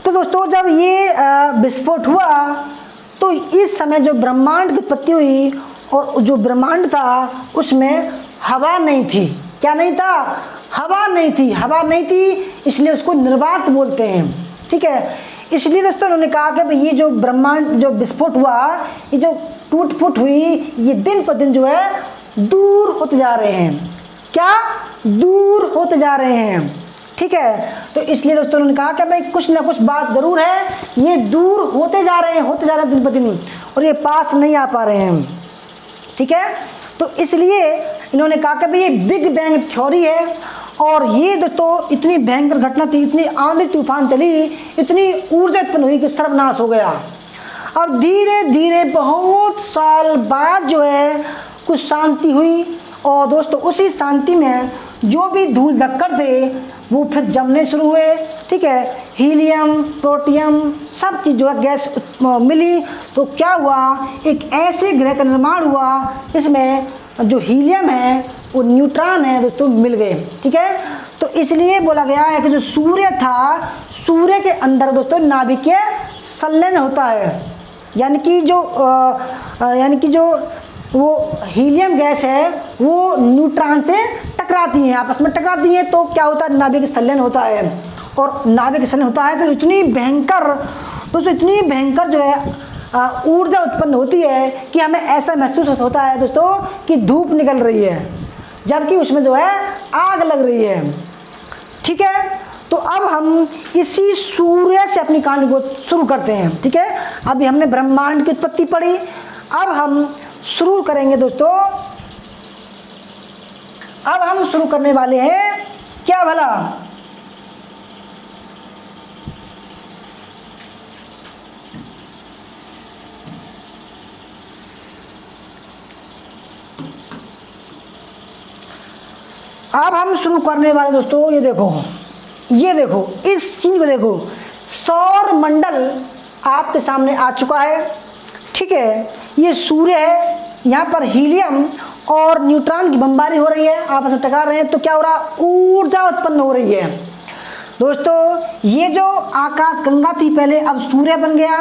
तो दोस्तों जब ये विस्फोट हुआ तो इस समय जो ब्रह्मांड की उत्पत्ति हुई और जो ब्रह्मांड था उसमें हवा नहीं थी। क्या नहीं था? हवा नहीं थी। हवा नहीं थी इसलिए उसको निर्वात बोलते हैं। ठीक है, इसलिए दोस्तों उन्होंने कहा कि भाई ये जो ब्रह्मांड जो विस्फोट हुआ, ये जो टूट फूट हुई, ये दिन पर दिन जो है दूर होते जा रहे हैं। क्या? दूर होते जा रहे हैं। ठीक है, तो इसलिए दोस्तों उन्होंने कहा कि भाई कुछ ना कुछ बात जरूर है, ये दूर होते जा रहे हैं दिन पर दिन, और ये पास नहीं आ पा रहे हैं। ठीक है, तो इसलिए इन्होंने कहा कि भाई ये बिग बैंग थ्योरी है, और ये दोस्तों इतनी भयंकर घटना थी, इतनी आंधी तूफान चली, इतनी ऊर्जा उत्पन्न हुई कि सर्वनाश हो गया। अब धीरे धीरे बहुत साल बाद जो है कुछ शांति हुई, और दोस्तों उसी शांति में जो भी धूल धक्कड़ थे वो फिर जमने शुरू हुए। ठीक है, हीलियम, प्रोटियम सब चीज़ जो है गैस मिली, तो क्या हुआ, एक ऐसे ग्रह का निर्माण हुआ इसमें जो हीलियम है वो न्यूट्रॉन है दोस्तों मिल गए। ठीक है, तो इसलिए बोला गया है कि जो सूर्य था, सूर्य के अंदर दोस्तों नाभिकीय संलयन होता है, यानी कि जो वो हीलियम गैस है वो न्यूट्रॉन से टकराती हैं, आपस में टकराती हैं, तो क्या होता है, नाभिक संलयन होता है। और नाभिक संलयन होता है तो इतनी भयंकर दोस्तों, इतनी भयंकर जो है ऊर्जा उत्पन्न होती है कि हमें ऐसा महसूस होता है दोस्तों कि धूप निकल रही है, जबकि उसमें जो है आग लग रही है। ठीक है, तो अब हम इसी सूर्य से अपनी कहानी को शुरू करते हैं। ठीक है, अभी हमने ब्रह्मांड की उत्पत्ति पढ़ी, अब हम शुरू करेंगे दोस्तों। अब हम शुरू करने वाले हैं क्या भला, अब हम शुरू करने वाले दोस्तों, ये देखो इस चीज को देखो, सौर मंडल आपके सामने आ चुका है। ठीक है, ये सूर्य है, यहाँ पर हीलियम और न्यूट्रॉन की बमबारी हो रही है, आपस में टकरा रहे हैं, तो क्या हो रहा, ऊर्जा उत्पन्न हो रही है। दोस्तों ये जो आकाश गंगा थी पहले, अब सूर्य बन गया।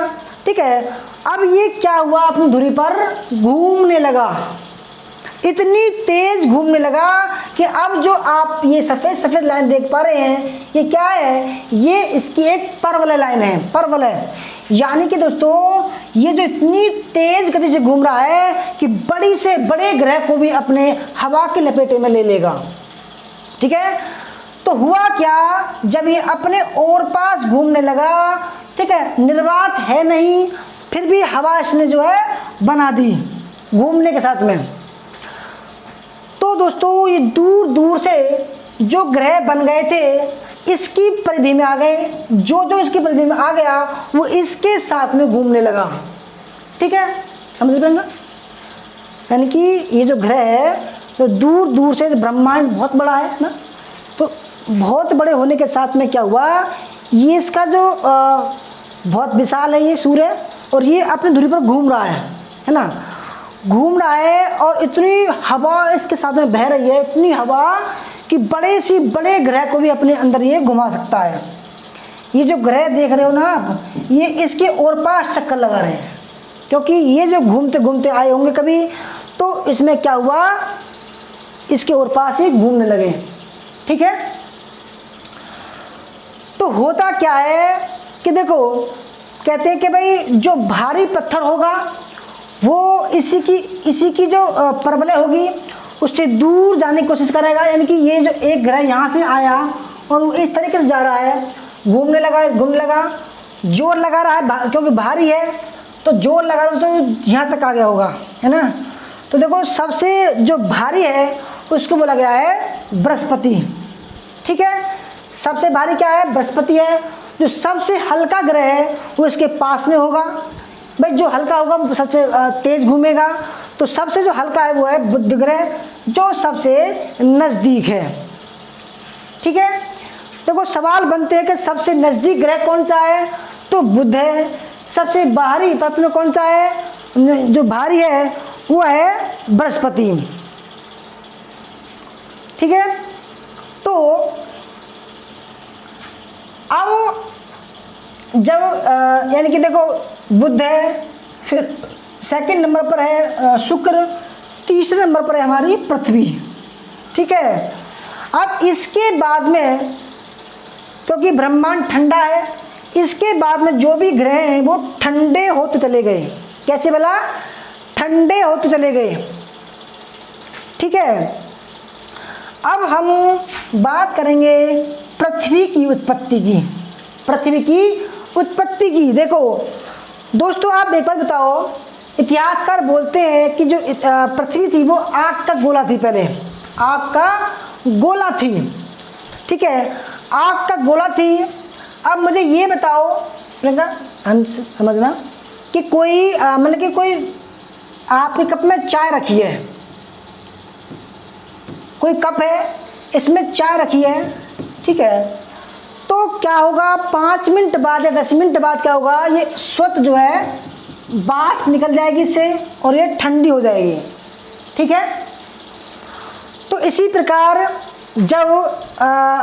ठीक है, अब ये क्या हुआ, अपनी धुरी पर घूमने लगा, इतनी तेज घूमने लगा कि अब जो आप ये सफ़ेद सफ़ेद लाइन देख पा रहे हैं, ये क्या है, ये इसकी एक परवलय लाइन है, परवलय, यानी कि दोस्तों ये जो इतनी तेज गति से घूम रहा है कि बड़ी से बड़े ग्रह को भी अपने हवा के लपेटे में ले लेगा। ठीक है, तो हुआ क्या, जब ये अपने और पास घूमने लगा, ठीक है, निर्वात है नहीं, फिर भी हवा इसने जो है बना दी घूमने के साथ में। तो दोस्तों ये दूर दूर से जो ग्रह बन गए थे इसकी परिधि में आ गए, जो इसकी परिधि में आ गया वो इसके साथ में घूमने लगा। ठीक है, समझ पाएंगे, यानी कि ये जो ग्रह है तो दूर दूर से, ब्रह्मांड बहुत बड़ा है ना, तो बहुत बड़े होने के साथ में क्या हुआ, ये इसका जो बहुत विशाल है ये सूर्य, और ये अपनी धुरी पर घूम रहा है ना, घूम रहा है, और इतनी हवा इसके साथ में बह रही है, इतनी हवा कि बड़े से बड़े ग्रह को भी अपने अंदर ये घुमा सकता है। ये जो ग्रह देख रहे हो ना आप, ये इसके और पास चक्कर लगा रहे हैं, क्योंकि ये जो घूमते घूमते आए होंगे कभी, तो इसमें क्या हुआ, इसके और पास ही घूमने लगे। ठीक है, तो होता क्या है कि देखो, कहते हैं कि भाई जो भारी पत्थर होगा वो इसी की जो परवलय होगी उससे दूर जाने की कोशिश करेगा, यानी कि ये जो एक ग्रह यहाँ से आया और वो इस तरीके से जा रहा है, घूमने लगा, जोर लगा रहा है, क्योंकि भारी है तो जोर लगा रहा है, तो यहाँ तक आ गया होगा, है ना। तो देखो सबसे जो भारी है उसको बोला गया है बृहस्पति। ठीक है, सबसे भारी क्या है, बृहस्पति है। जो सबसे हल्का ग्रह है वो इसके पास में होगा, भाई जो हल्का होगा वो सबसे तेज घूमेगा, तो सबसे जो हल्का है वो है बुध ग्रह, जो सबसे नज़दीक है। ठीक है, देखो सवाल बनते हैं कि सबसे नजदीक ग्रह कौन सा है, तो बुध है। सबसे बाहरी पृथ्वी में कौन सा है, जो भारी है वो है बृहस्पति। ठीक है, तो अब जब यानी कि देखो बुध है, फिर सेकंड नंबर पर है शुक्र, तीसरे नंबर पर है हमारी पृथ्वी। ठीक है, अब इसके बाद में क्योंकि ब्रह्मांड ठंडा है, इसके बाद में जो भी ग्रह हैं वो ठंडे होते चले गए। कैसे बोला, ठंडे होते चले गए। ठीक है, अब हम बात करेंगे पृथ्वी की उत्पत्ति की। पृथ्वी की उत्पत्ति की देखो दोस्तों, आप एक बात बताओ, इतिहासकार बोलते हैं कि जो पृथ्वी थी वो आग का गोला थी, पहले आग का गोला थी। ठीक है, आग का गोला थी। अब मुझे ये बताओ प्रियंका, समझना कि कोई मतलब कि कोई आपके कप में चाय रखी है, कोई कप है इसमें चाय रखी है। ठीक है, तो क्या होगा 5 मिनट बाद या 10 मिनट बाद क्या होगा, ये स्वतः जो है वाष्प निकल जाएगी इससे और ये ठंडी हो जाएगी। ठीक है, तो इसी प्रकार जब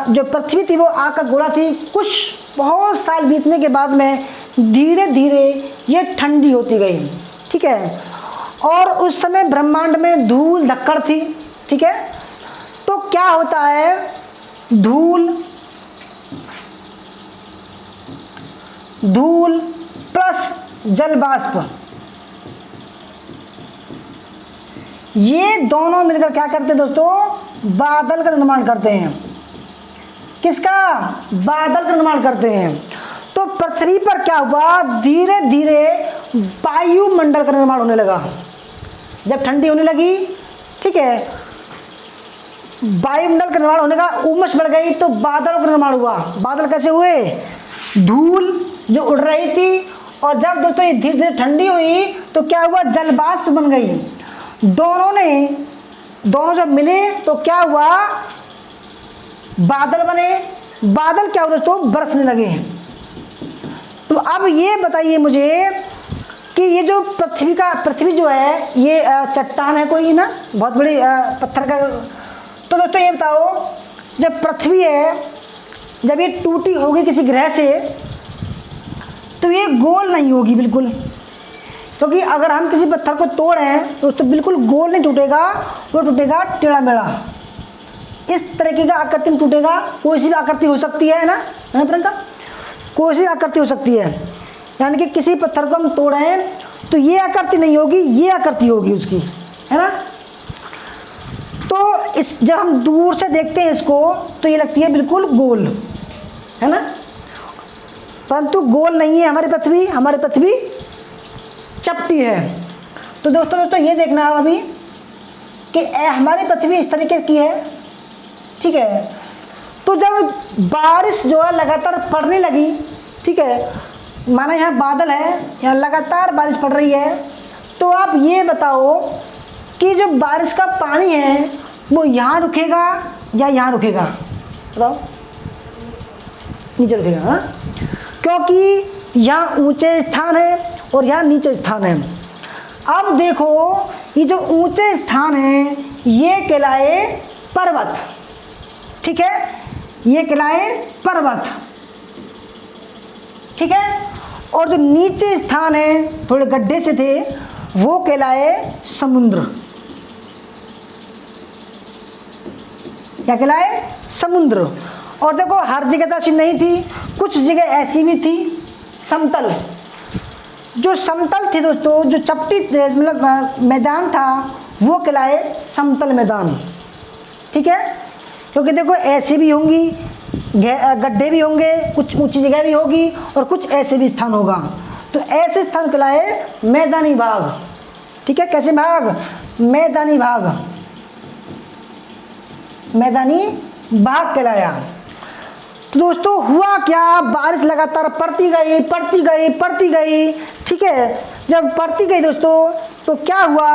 जो पृथ्वी थी वो आग का गोला थी, कुछ बहुत साल बीतने के बाद में धीरे धीरे ये ठंडी होती गई। ठीक है, और उस समय ब्रह्मांड में धूल धक्कड़ थी। ठीक है, तो क्या होता है, धूल प्लस जल वाष्प, ये दोनों मिलकर क्या करते हैं दोस्तों, बादल का निर्माण करते हैं। किसका, बादल का निर्माण करते हैं। तो पृथ्वी पर क्या हुआ, धीरे धीरे वायुमंडल का निर्माण होने लगा। जब ठंडी होने लगी, ठीक है, वायुमंडल का निर्माण होने का उमस बढ़ गई, तो बादलों का निर्माण हुआ। बादल कैसे हुए, धूल जो उड़ रही थी, और जब दोस्तों ये धीरे धीरे ठंडी हुई तो क्या हुआ, जलवाष्प बन गई। दोनों जब मिले तो क्या हुआ, बादल बने। बादल क्या हुआ दोस्तों, बरसने लगे। तो अब ये बताइए मुझे कि ये जो पृथ्वी जो है ये चट्टान है कोई ना, बहुत बड़ी पत्थर का। तो दोस्तों ये बताओ, जब पृथ्वी है जब ये टूटी होगी किसी ग्रह से, तो ये गोल नहीं होगी बिल्कुल, क्योंकि अगर हम किसी पत्थर को तोड़ें तो बिल्कुल गोल नहीं टूटेगा, वो टूटेगा टेढ़ा मेढ़ा, इस तरीके का आकृति में टूटेगा। कोई सी भी आकृति हो सकती है ना प्रियंका, कोई सी आकृति हो सकती है। यानी कि किसी पत्थर को हम तोड़ें तो ये आकृति नहीं होगी, ये आकृति होगी उसकी, है ना। तो जब हम दूर से देखते हैं इसको तो ये लगती है बिल्कुल गोल, है ना, परंतु गोल नहीं है हमारी पृथ्वी चपटी है। तो दोस्तों ये देखना है अभी कि हमारी पृथ्वी इस तरीके की है। ठीक है, तो जब बारिश जो है लगातार पड़ने लगी, ठीक है, माना यहाँ बादल है, यहाँ लगातार बारिश पड़ रही है, तो आप ये बताओ कि जो बारिश का पानी है वो यहाँ रुकेगा या यहाँ रुकेगा, बताओ, नीचे रुकेगा। हाँ, क्योंकि यहाँ ऊंचे स्थान है और यहाँ नीचे स्थान है। अब देखो ये जो ऊंचे स्थान है ये कहलाए पर्वत। ठीक है, ये कहलाए पर्वत। ठीक है, और जो नीचे स्थान है थोड़े गड्ढे से थे वो कहलाए समुद्र। क्या कहलाए, समुद्र। और देखो हर जगह तो ऐसी नहीं थी, कुछ जगह ऐसी भी थी समतल। जो समतल थी दोस्तों, जो चपटी मतलब मैदान था वो कहलाए समतल मैदान। ठीक है, क्योंकि देखो ऐसे भी होंगी, गड्ढे भी होंगे, कुछ ऊंची जगह भी होगी और कुछ ऐसे भी स्थान होगा। तो ऐसे स्थान कहलाए मैदानी भाग। ठीक है, कैसे भाग, मैदानी भाग, मैदानी भाग कहलाया। तो दोस्तों हुआ क्या, बारिश लगातार पड़ती गई। ठीक है, जब पड़ती गई दोस्तों तो क्या हुआ,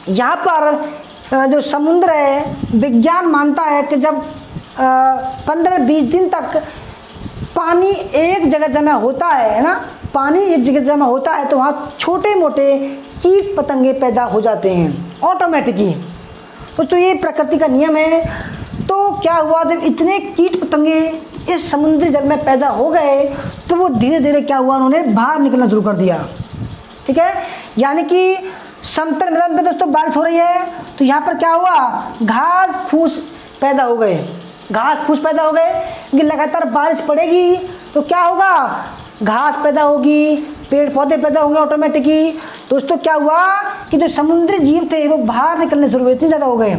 यहाँ पर जो समुद्र है, विज्ञान मानता है कि जब 15-20 दिन तक पानी एक जगह जमा होता है ना, पानी एक जगह जमा होता है तो वहाँ छोटे मोटे कीट पतंगे पैदा हो जाते हैं ऑटोमेटिकली। तो ये प्रकृति का नियम है। तो क्या हुआ, जब इतने कीट पतंगे इस समुद्री जल में पैदा हो गए तो वो धीरे धीरे क्या हुआ, उन्होंने बाहर निकलना शुरू कर दिया। ठीक है, यानी कि समतल मैदान पे दोस्तों बारिश हो रही है तो यहाँ पर क्या हुआ, घास फूस पैदा हो गए, घास फूस पैदा हो गए क्योंकि लगातार बारिश पड़ेगी तो क्या होगा, घास पैदा होगी, पेड़ पौधे पैदा होंगे ऑटोमेटिकली। दोस्तों क्या हुआ कि जो समुद्री जीव थे वो बाहर निकलने शुरू हुए, इतने ज़्यादा हो गए,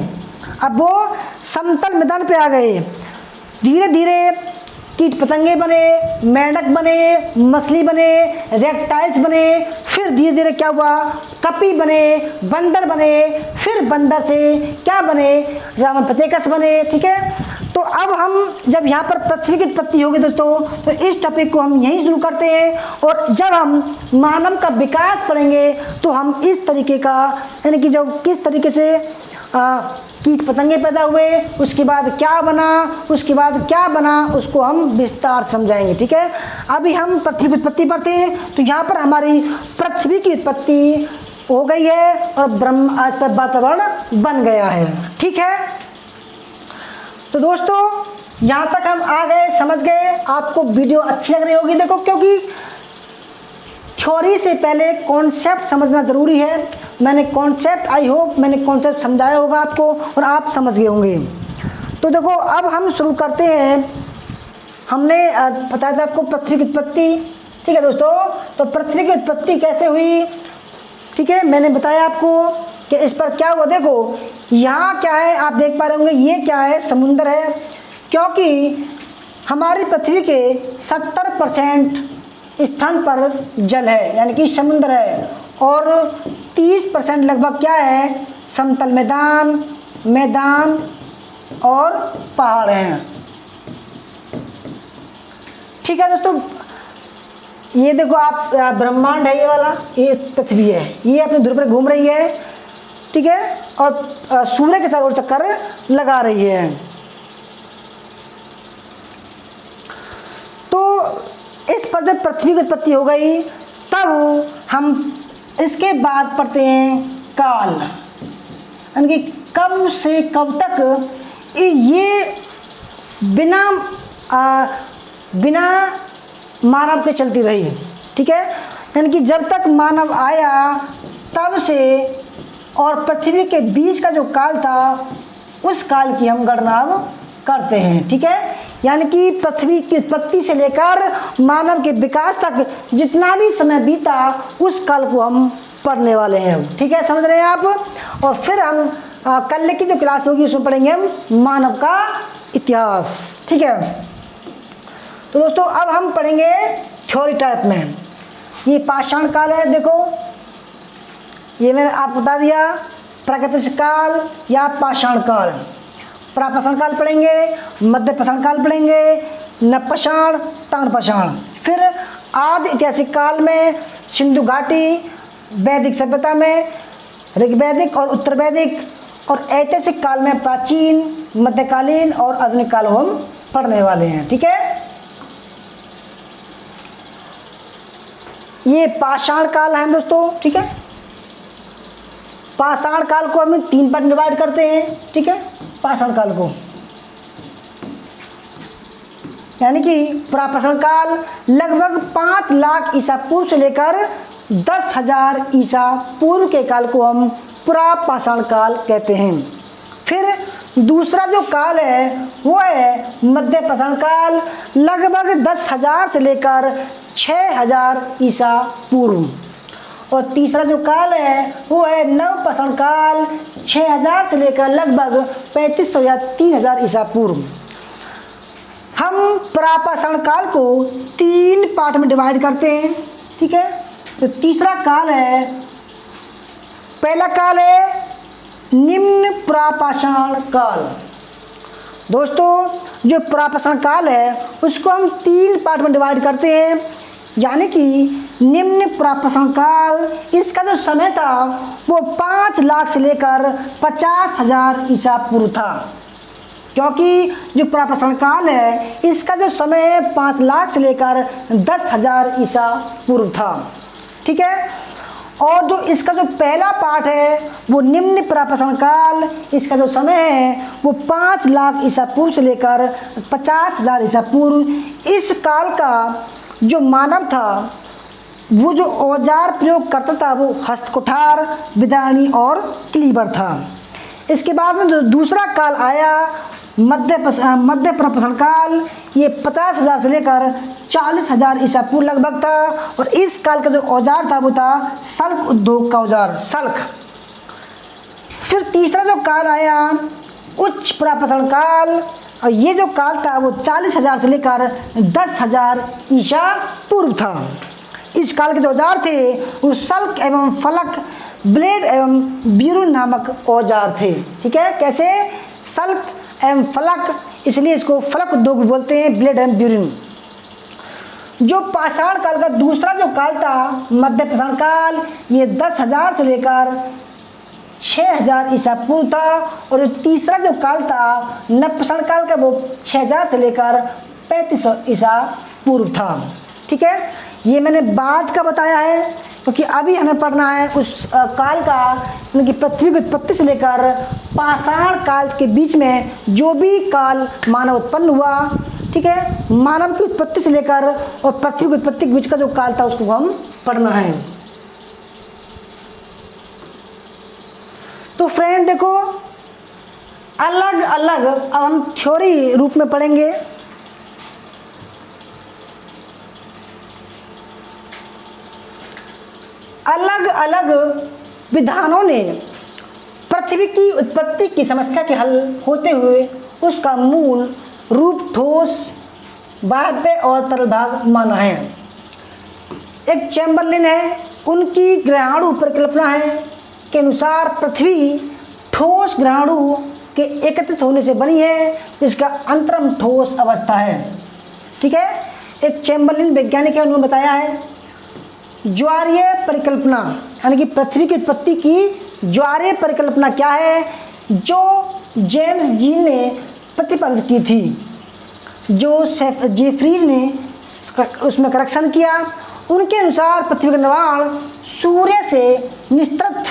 अब वो समतल मैदान पे आ गए। धीरे धीरे कीट पतंगे बने, मेंढक बने, मछली बने, रेप्टाइल्स बने, फिर धीरे धीरे क्या हुआ, कपी बने, बंदर बने, फिर बंदर से क्या बने, रामनपथेकस बने। ठीक है, तो अब हम जब यहाँ पर पृथ्वी की उत्पत्ति होगी दोस्तों तो इस टॉपिक को हम यहीं शुरू करते हैं। और जब हम मानव का विकास पढ़ेंगे तो हम इस तरीके का, यानी कि जो किस तरीके से कीट पतंगे पैदा हुए, उसके बाद क्या बना, उसके बाद क्या बना, उसको हम विस्तार समझाएंगे। ठीक है, अभी हम पृथ्वी की उत्पत्ति पढ़ते हैं तो यहाँ पर हमारी पृथ्वी की उत्पत्ति हो गई है और ब्रह्म आज पर वातावरण बन गया है। ठीक है, तो दोस्तों यहाँ तक हम आ गए, समझ गए, आपको वीडियो अच्छी लग रही होगी। देखो, क्योंकि थ्योरी से पहले कॉन्सेप्ट समझना ज़रूरी है। मैंने कॉन्सेप्ट, आई होप मैंने कॉन्सेप्ट समझाया होगा आपको और आप समझ गए होंगे। तो देखो अब हम शुरू करते हैं। हमने बताया था आपको पृथ्वी की उत्पत्ति। ठीक है दोस्तों, तो पृथ्वी की उत्पत्ति कैसे हुई, ठीक है, मैंने बताया आपको कि इस पर क्या हुआ। देखो यहाँ क्या है, आप देख पा रहे होंगे, ये क्या है, समुद्र है, क्योंकि हमारी पृथ्वी के 70% स्थान पर जल है, यानी कि समुद्र है, और 30% लगभग क्या है, समतल मैदान, मैदान और पहाड़ हैं। ठीक है दोस्तों, ये देखो आप, ब्रह्मांड है ये वाला, ये पृथ्वी है, ये अपने ध्रुव पर घूम रही है। ठीक है, और सूर्य के चारों ओर चक्कर लगा रही है। तो इस पर जब पृथ्वी की उत्पत्ति हो गई तब हम इसके बाद पढ़ते हैं काल, यानी कि कब से कब तक ये बिना मानव के चलती रही। ठीक है, यानी कि जब तक मानव आया तब से और पृथ्वी के बीच का जो काल था उस काल की हम गणना अब करते हैं। ठीक है, यानी कि पृथ्वी की उत्पत्ति से लेकर मानव के विकास तक जितना भी समय बीता उस काल को हम पढ़ने वाले हैं। ठीक है, समझ रहे हैं आप। और फिर हम कल की जो क्लास होगी उसमें पढ़ेंगे हम मानव का इतिहास। ठीक है, तो दोस्तों अब हम पढ़ेंगे थ्योरी टाइप में। ये पाषाण काल है, देखो ये मैंने आपको बता दिया, प्राकृतिक काल या पाषाण काल। प्रापाषाण काल पढ़ेंगे, मध्य पाषाण काल पढ़ेंगे, नवपाषाण, ताम्रपाषाण। फिर आदि ऐतिहासिक काल में सिंधु घाटी, वैदिक सभ्यता में ऋग्वैदिक और उत्तर वैदिक, और ऐतिहासिक काल में प्राचीन, मध्यकालीन और आधुनिक काल हम पढ़ने वाले हैं। ठीक है, ये पाषाण काल है दोस्तों। ठीक है, पाषाण काल को हम 3 पार्ट डिवाइड करते हैं। ठीक है, पाषाण काल को, यानी कि प्रापाषाण काल लगभग 5 लाख ईसा पूर्व से लेकर 10,000 ईसा पूर्व के काल को हम प्रापाषाण काल कहते हैं। फिर दूसरा जो काल है वो है मध्य पाषाण काल, लगभग 10,000 से लेकर 6,000 ईसा पूर्व। और तीसरा जो काल है वो है नवपाषाण काल, 6,000 से लेकर लगभग 3500 या 3,000 ईसा पूर्व। हम प्रापाषाण काल को 3 पार्ट में डिवाइड करते हैं। ठीक है, तो तीसरा काल है, पहला काल है निम्न प्रापाषाण काल। दोस्तों जो प्रापाषाण काल है उसको हम 3 पार्ट में डिवाइड करते हैं, यानी कि निम्न प्रापाषाण काल, इसका जो समय था वो 5 लाख से लेकर 50,000 ईसा पूर्व था। क्योंकि जो प्राप्रसारण काल है इसका जो समय है 5 लाख से लेकर 10,000 ईसा पूर्व था। ठीक है, और जो इसका जो पहला पाठ है वो निम्न प्राप्रसारण काल, इसका जो समय है वो 5 लाख ईसा पूर्व से लेकर 50,000 ईसा पूर्व। इस काल का जो मानव था वो जो औजार प्रयोग करता था वो हस्त कुठार, विदाणी और क्लीवर था। इसके बाद में जो दूसरा काल आया मध्य प्राप्रसारण काल, ये 50,000 से लेकर 40,000 ईसा पूर्व लगभग था, और इस काल का जो औजार था वो था सल्क उद्योग का औजार सल्क। फिर तीसरा जो काल आया उच्च प्राप्रसारण काल, और ये जो काल था वो 40,000 से लेकर 10,000 ईसा पूर्व था। इस काल के जो औजार थे वो सल्क एवं फलक, ब्लेड एवं ब्यूरन नामक औजार थे। ठीक है, कैसे? सल्क एवं फलक, इसलिए इसको फलक उद्योग भी बोलते हैं, ब्लेड एवं ब्यूरन। जो पाषाण काल का दूसरा जो काल था मध्य पाषाण काल, ये 10,000 से लेकर 6,000 ईसा पूर्व था, और जो तीसरा जो काल था नवपाषाण काल का वो 6,000 से लेकर 3500 ईसा पूर्व था। ठीक है, ये मैंने बाद का बताया है क्योंकि अभी हमें पढ़ना है उस काल का, यानी कि पृथ्वी की उत्पत्ति से लेकर पाषाण काल के बीच में जो भी काल मानव उत्पन्न हुआ। ठीक है, मानव की उत्पत्ति से लेकर और पृथ्वी की उत्पत्ति के बीच का जो काल था उसको हम पढ़ना है। तो फ्रेंड देखो, अलग अलग अब हम थ्योरी रूप में पढ़ेंगे। अलग अलग विधानों ने पृथ्वी की उत्पत्ति की समस्या के हल होते हुए उसका मूल रूप ठोस, वायव्य और तरल भाग माना है। एक चैम्बरलिन है, उनकी ग्रहाणु परिकल्पना है के अनुसार पृथ्वी ठोस ग्रहाणु के एकत्रित होने से बनी है, जिसका अंतरम ठोस अवस्था है। ठीक है, एक चैम्बरलिन वैज्ञानिक है, उन्होंने बताया है ज्वारीय परिकल्पना, यानी कि पृथ्वी की उत्पत्ति की ज्वारीय परिकल्पना क्या है, जो जेम्स जीन ने प्रतिपादित की थी, जो जेफ्रीज ने उसमें करेक्शन किया। उनके अनुसार पृथ्वी का निर्माण सूर्य से निस्तृत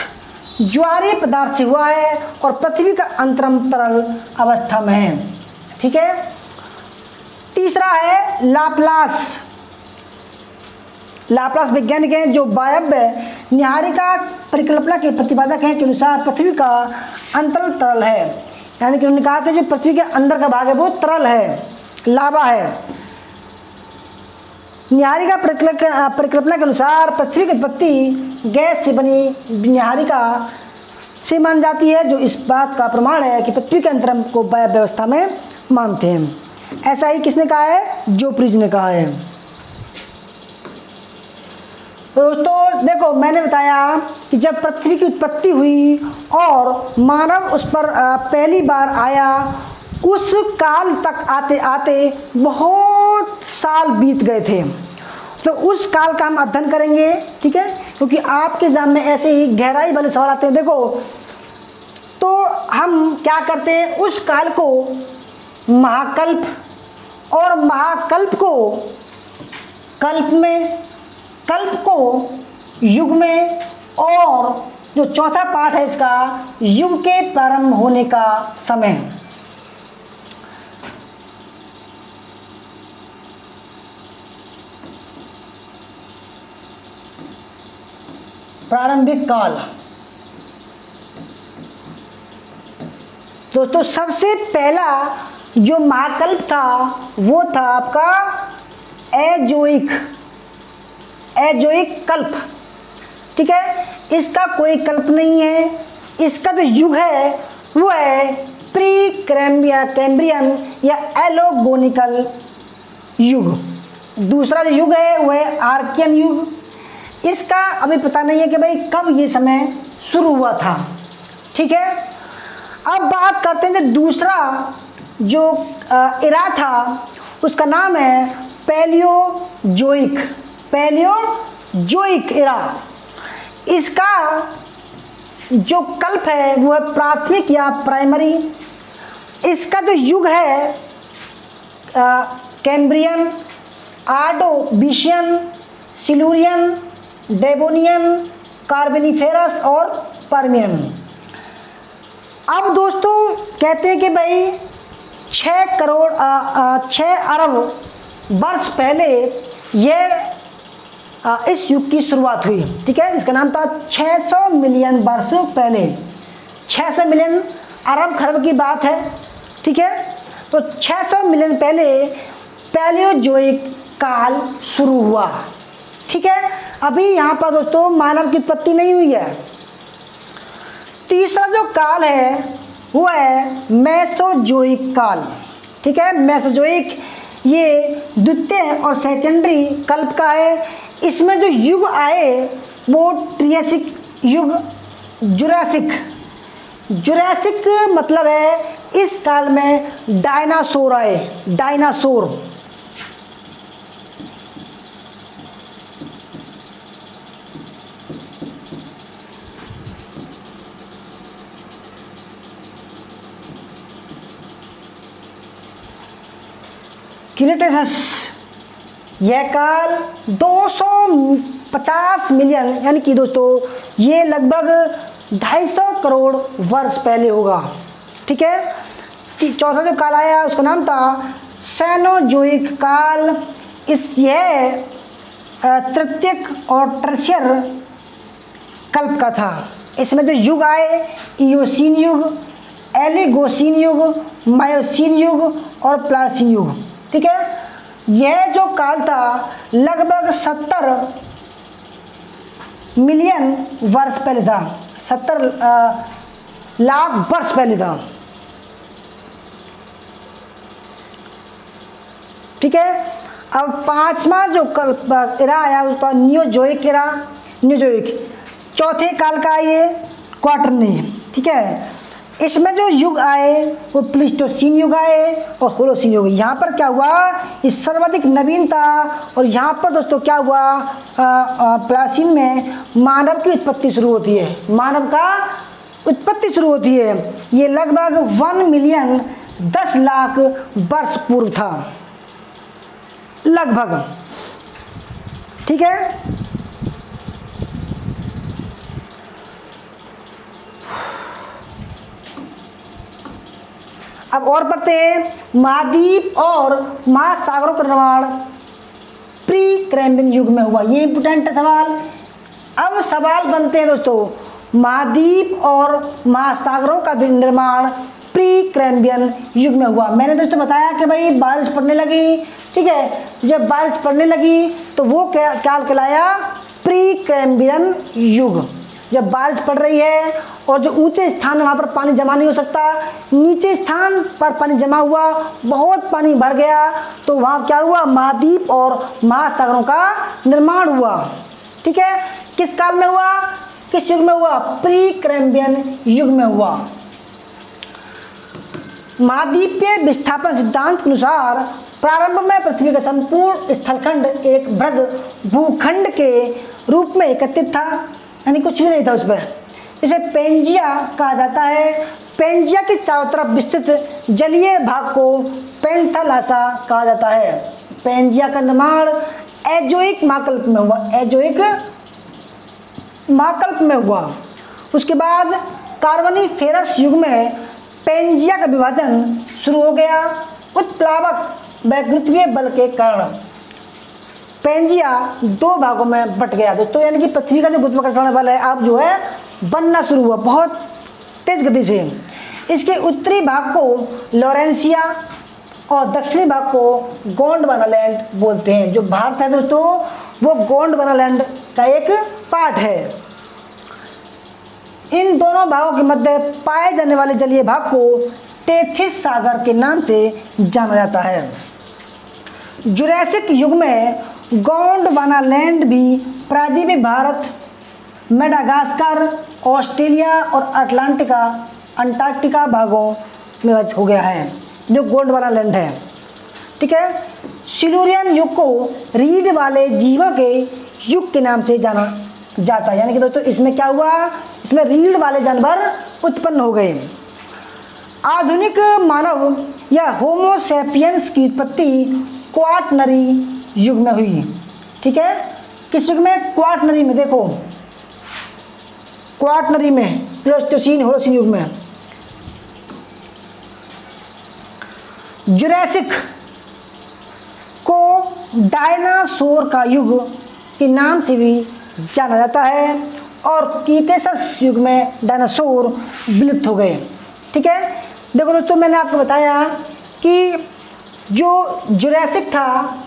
ज्वारीय पदार्थ से हुआ है और पृथ्वी का अंतरम तरल अवस्था में है। ठीक है, तीसरा है लाप्लास। लाप्लास वैज्ञानिक हैं जो वायव्य न्याहारिका परिकल्पना के प्रतिपादक हैं के अनुसार पृथ्वी का अंतरल तरल है, यानी कि उन्होंने कहा कि जो पृथ्वी के अंदर का भाग है वो तरल है, लावा है। न्याहारिका परिकल्पना के अनुसार पृथ्वी की उत्पत्ति गैस से बनी न्याहारिका से मान जाती है, जो इस बात का प्रमाण है कि पृथ्वी के अंतरम को वायव्य व्यवस्था में मानते हैं। ऐसा ही किसने कहा है? जोफ्रीज ने कहा है। दोस्तों देखो, मैंने बताया कि जब पृथ्वी की उत्पत्ति हुई और मानव उस पर पहली बार आया, उस काल तक आते आते बहुत साल बीत गए थे। तो उस काल का हम अध्ययन करेंगे। ठीक है, क्योंकि आपके एग्जाम में ऐसे ही गहराई वाले सवाल आते हैं। देखो, तो हम क्या करते हैं, उस काल को महाकल्प और महाकल्प को कल्प में, कल्प को युग में, और जो चौथा पाठ है इसका युग के प्रारंभ होने का समय। प्रारंभिक काल। दोस्तों सबसे पहला जो महाकल्प था वो था आपका एजोइक कल्प। ठीक है, इसका कोई कल्प नहीं है। इसका जो युग है वो है प्री कैम्ब्रियन या एलोगोनिकल युग। दूसरा जो युग है वो है आर्कियन युग। इसका अभी पता नहीं है कि भाई कब ये समय शुरू हुआ था। ठीक है, अब बात करते हैं जो दूसरा जो इरा था उसका नाम है पैलियोजोइक इरा। इसका जो कल्प है वो है प्राथमिक या प्राइमरी। इसका जो युग है कैम्ब्रियन, आर्डोविशियन, सिल्यूरियन, डेवोनियन, कार्बोनिफेरस और पर्मियन। अब दोस्तों कहते हैं कि भाई 6 अरब वर्ष पहले यह इस युग की शुरुआत हुई। ठीक है, इसका नाम था 600 मिलियन वर्ष पहले। 600 मिलियन, अरब खरब की बात है। ठीक है, तो 600 मिलियन पहले पैलियोजोइक काल शुरू हुआ। ठीक है, अभी यहाँ पर दोस्तों मानव की उत्पत्ति नहीं हुई है। तीसरा जो काल है वो है मेसोजोइक काल। ठीक है, मेसोजोइक ये द्वितीय और सेकेंडरी कल्प का है। इसमें जो युग आए वो ट्रियासिक युग, जुरासिक मतलब है इस काल में डायनासोर आए, डायनासोर। क्रीटेशस, यह काल 250 मिलियन यानी कि दोस्तों ये लगभग 250 करोड़ वर्ष पहले होगा। ठीक है, चौथा जो काल आया उसका नाम था सेनोजोइक काल। यह तृतीयक और टर्शियर कल्प का था। इसमें जो युग आए इयोसीन युग, एलिगोसीन युग, मायोसीन युग और प्लासीन युग। ठीक है, यह जो काल था लगभग 70 मिलियन वर्ष पहले था, 70 लाख वर्ष पहले था। ठीक है, अब पांचवा जो कल्प एरा आया उसका नियोजोइक एरा, नियोजोइक चौथे काल का ये क्वार्टरनी। ठीक है, इसमें जो युग आए वो प्लीस्टोसीन युग आए और होलोसीन युग। यहाँ पर क्या हुआ, इस सर्वाधिक नवीन था। और यहाँ पर दोस्तों क्या हुआ, प्लासीन में मानव की उत्पत्ति शुरू होती है, मानव का उत्पत्ति शुरू होती है। ये लगभग 1 मिलियन 10 लाख वर्ष पूर्व था लगभग। ठीक है, अब और पढ़ते हैं महाद्वीप और महासागरों का निर्माण प्री कैम्ब्रियन युग में हुआ। ये इंपोर्टेंट सवाल। अब सवाल बनते हैं दोस्तों, महाद्वीप और महासागरों का भी निर्माण प्री कैम्ब्रियन युग में हुआ। मैंने दोस्तों बताया कि भाई बारिश पड़ने लगी। ठीक है, जब बारिश पड़ने लगी तो वो क्या कहलाया, प्री कैम्ब्रियन युग। जब बारिश पड़ रही है और जो ऊंचे स्थान है वहाँ पर पानी जमा नहीं हो सकता, नीचे स्थान पर पानी जमा हुआ, बहुत पानी भर गया, तो वहाँ क्या हुआ, महाद्वीप और महासागरों का निर्माण हुआ। ठीक है, किस काल में हुआ, किस युग में हुआ, प्री कैम्ब्रियन युग में हुआ। महाद्वीपीय विस्थापन सिद्धांत के अनुसार प्रारंभ में पृथ्वी का संपूर्ण स्थलखंड एक वृहद भूखंड के रूप में एकत्रित था, यानी कुछ भी नहीं था उस पर। इसे पेंजिया कहा जाता है। पेंजिया के चारों तरफ विस्तृत जलीय भाग को पेंथालासा कहा जाता है। पेंजिया का निर्माण एजोइक महाकल्प में हुआ, एजोइक महाकल्प में हुआ। उसके बाद कार्बोनिफेरस युग में पेंजिया का विभाजन शुरू हो गया। उत्प्लावक व गुरुत्वीय बल के कारण पेंजिया 2 भागों में बट गया दोस्तों, यानी कि पृथ्वी का जो गुरुत्वाकर्षण बल है अब जो है बनना शुरू हुआ बहुत तेज गति से। इसके उत्तरी भाग को लॉरेंसिया और दक्षिणी भाग को गोंडवाना लैंड बोलते हैं। जो भारत है दोस्तों वो गोंडवाना लैंड का एक पार्ट है। इन दोनों भागों के मध्य पाए जाने वाले जलीय भाग को टेथिस सागर के नाम से जाना जाता है। जुरासिक युग में गोंडवाना लैंड भी प्रायद्वीपीय भारत, मेडागास्कर, ऑस्ट्रेलिया और अंटार्कटिका भागों में हो गया है, जो गोंडवाना लैंड है। ठीक है, सिल्यूरियन युग को रीढ़ वाले जीवों के युग के नाम से जाना जाता है, यानी कि दोस्तों इसमें क्या हुआ, इसमें रीढ़ वाले जानवर उत्पन्न हो गए। आधुनिक मानव या होमो सैपियंस की उत्पत्ति क्वाटरनरी युग में हुई। ठीक है, किस युग में? क्वाटरनरी में। देखो क्वाटरनरी में, प्लेस्टोसीन होलोसीन युग में। जुरैसिक को डायनासोर का युग के नाम से भी जाना जाता है और क्रीटेशस युग में डायनासोर विलुप्त हो गए। ठीक है, देखो दोस्तों, मैंने आपको बताया कि जो जुरैसिक था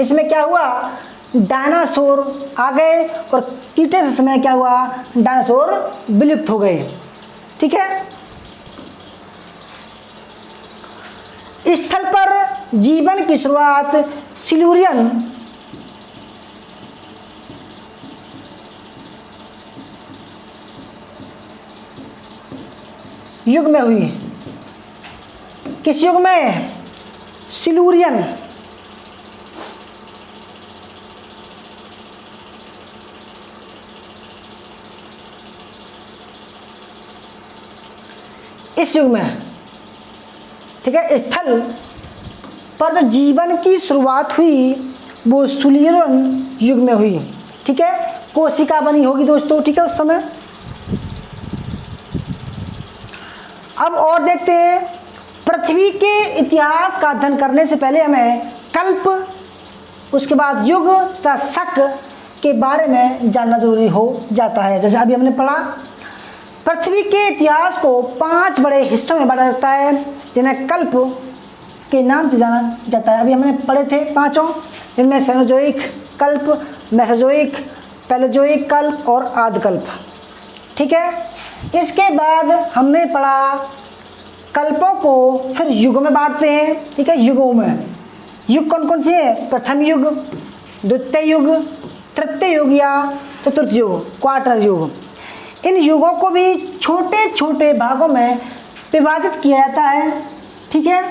इसमें क्या हुआ, डायनासोर आ गए और क्रीटेशस में क्या हुआ, डायनासोर विलुप्त हो गए। ठीक है, स्थल पर जीवन की शुरुआत सिल्यूरियन युग में हुई। किस युग में? सिल्यूरियन। इस युग में। ठीक है, स्थल पर जो जीवन की शुरुआत हुई वो सिल्यूरियन युग में हुई। ठीक है, कोशिका बनी होगी दोस्तों। ठीक है, उस समय। अब और देखते हैं, पृथ्वी के इतिहास का अध्ययन करने से पहले हमें कल्प, उसके बाद युग तथा शक के बारे में जानना जरूरी हो जाता है। जैसे अभी हमने पढ़ा, पृथ्वी के इतिहास को 5 बड़े हिस्सों में बांटा जाता है जिन्हें कल्प के नाम से जाना जाता है। अभी हमने पढ़े थे 5, जिनमें सेनोजोइक कल्प, मेसोजोइक, पैलेजोइक कल्प और आदिकल्प। ठीक है, इसके बाद हमने पढ़ा कल्पों को फिर युगों में बांटते हैं। ठीक है, युगों में युग कौन कौन से हैं? प्रथम युग, द्वितीय युग, तृतीय युग या चतुर्थ युग, क्वार्टर युग। इन युगों को भी छोटे छोटे भागों में विभाजित किया जाता है। ठीक है,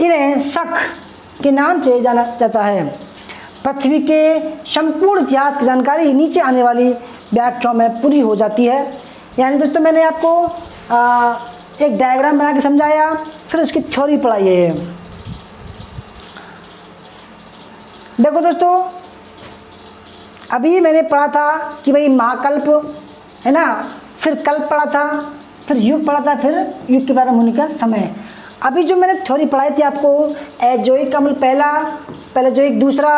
इन्हें शक के नाम से जाना जाता है। पृथ्वी के संपूर्ण इतिहास की जानकारी नीचे आने वाली व्याख्याओं में पूरी हो जाती है। यानी दोस्तों, मैंने आपको एक डायग्राम बना के समझाया, फिर उसकी थ्योरी पढ़ाई है। देखो दोस्तों, अभी मैंने पढ़ा था कि भाई महाकल्प है ना, फिर कल्प पढ़ा था, फिर युग पढ़ा था, फिर युग के प्रारंभ होने का समय। अभी जो मैंने थ्योरी पढ़ाई थी आपको, एजोइक अम्ल पहला, पैलेजोइक दूसरा,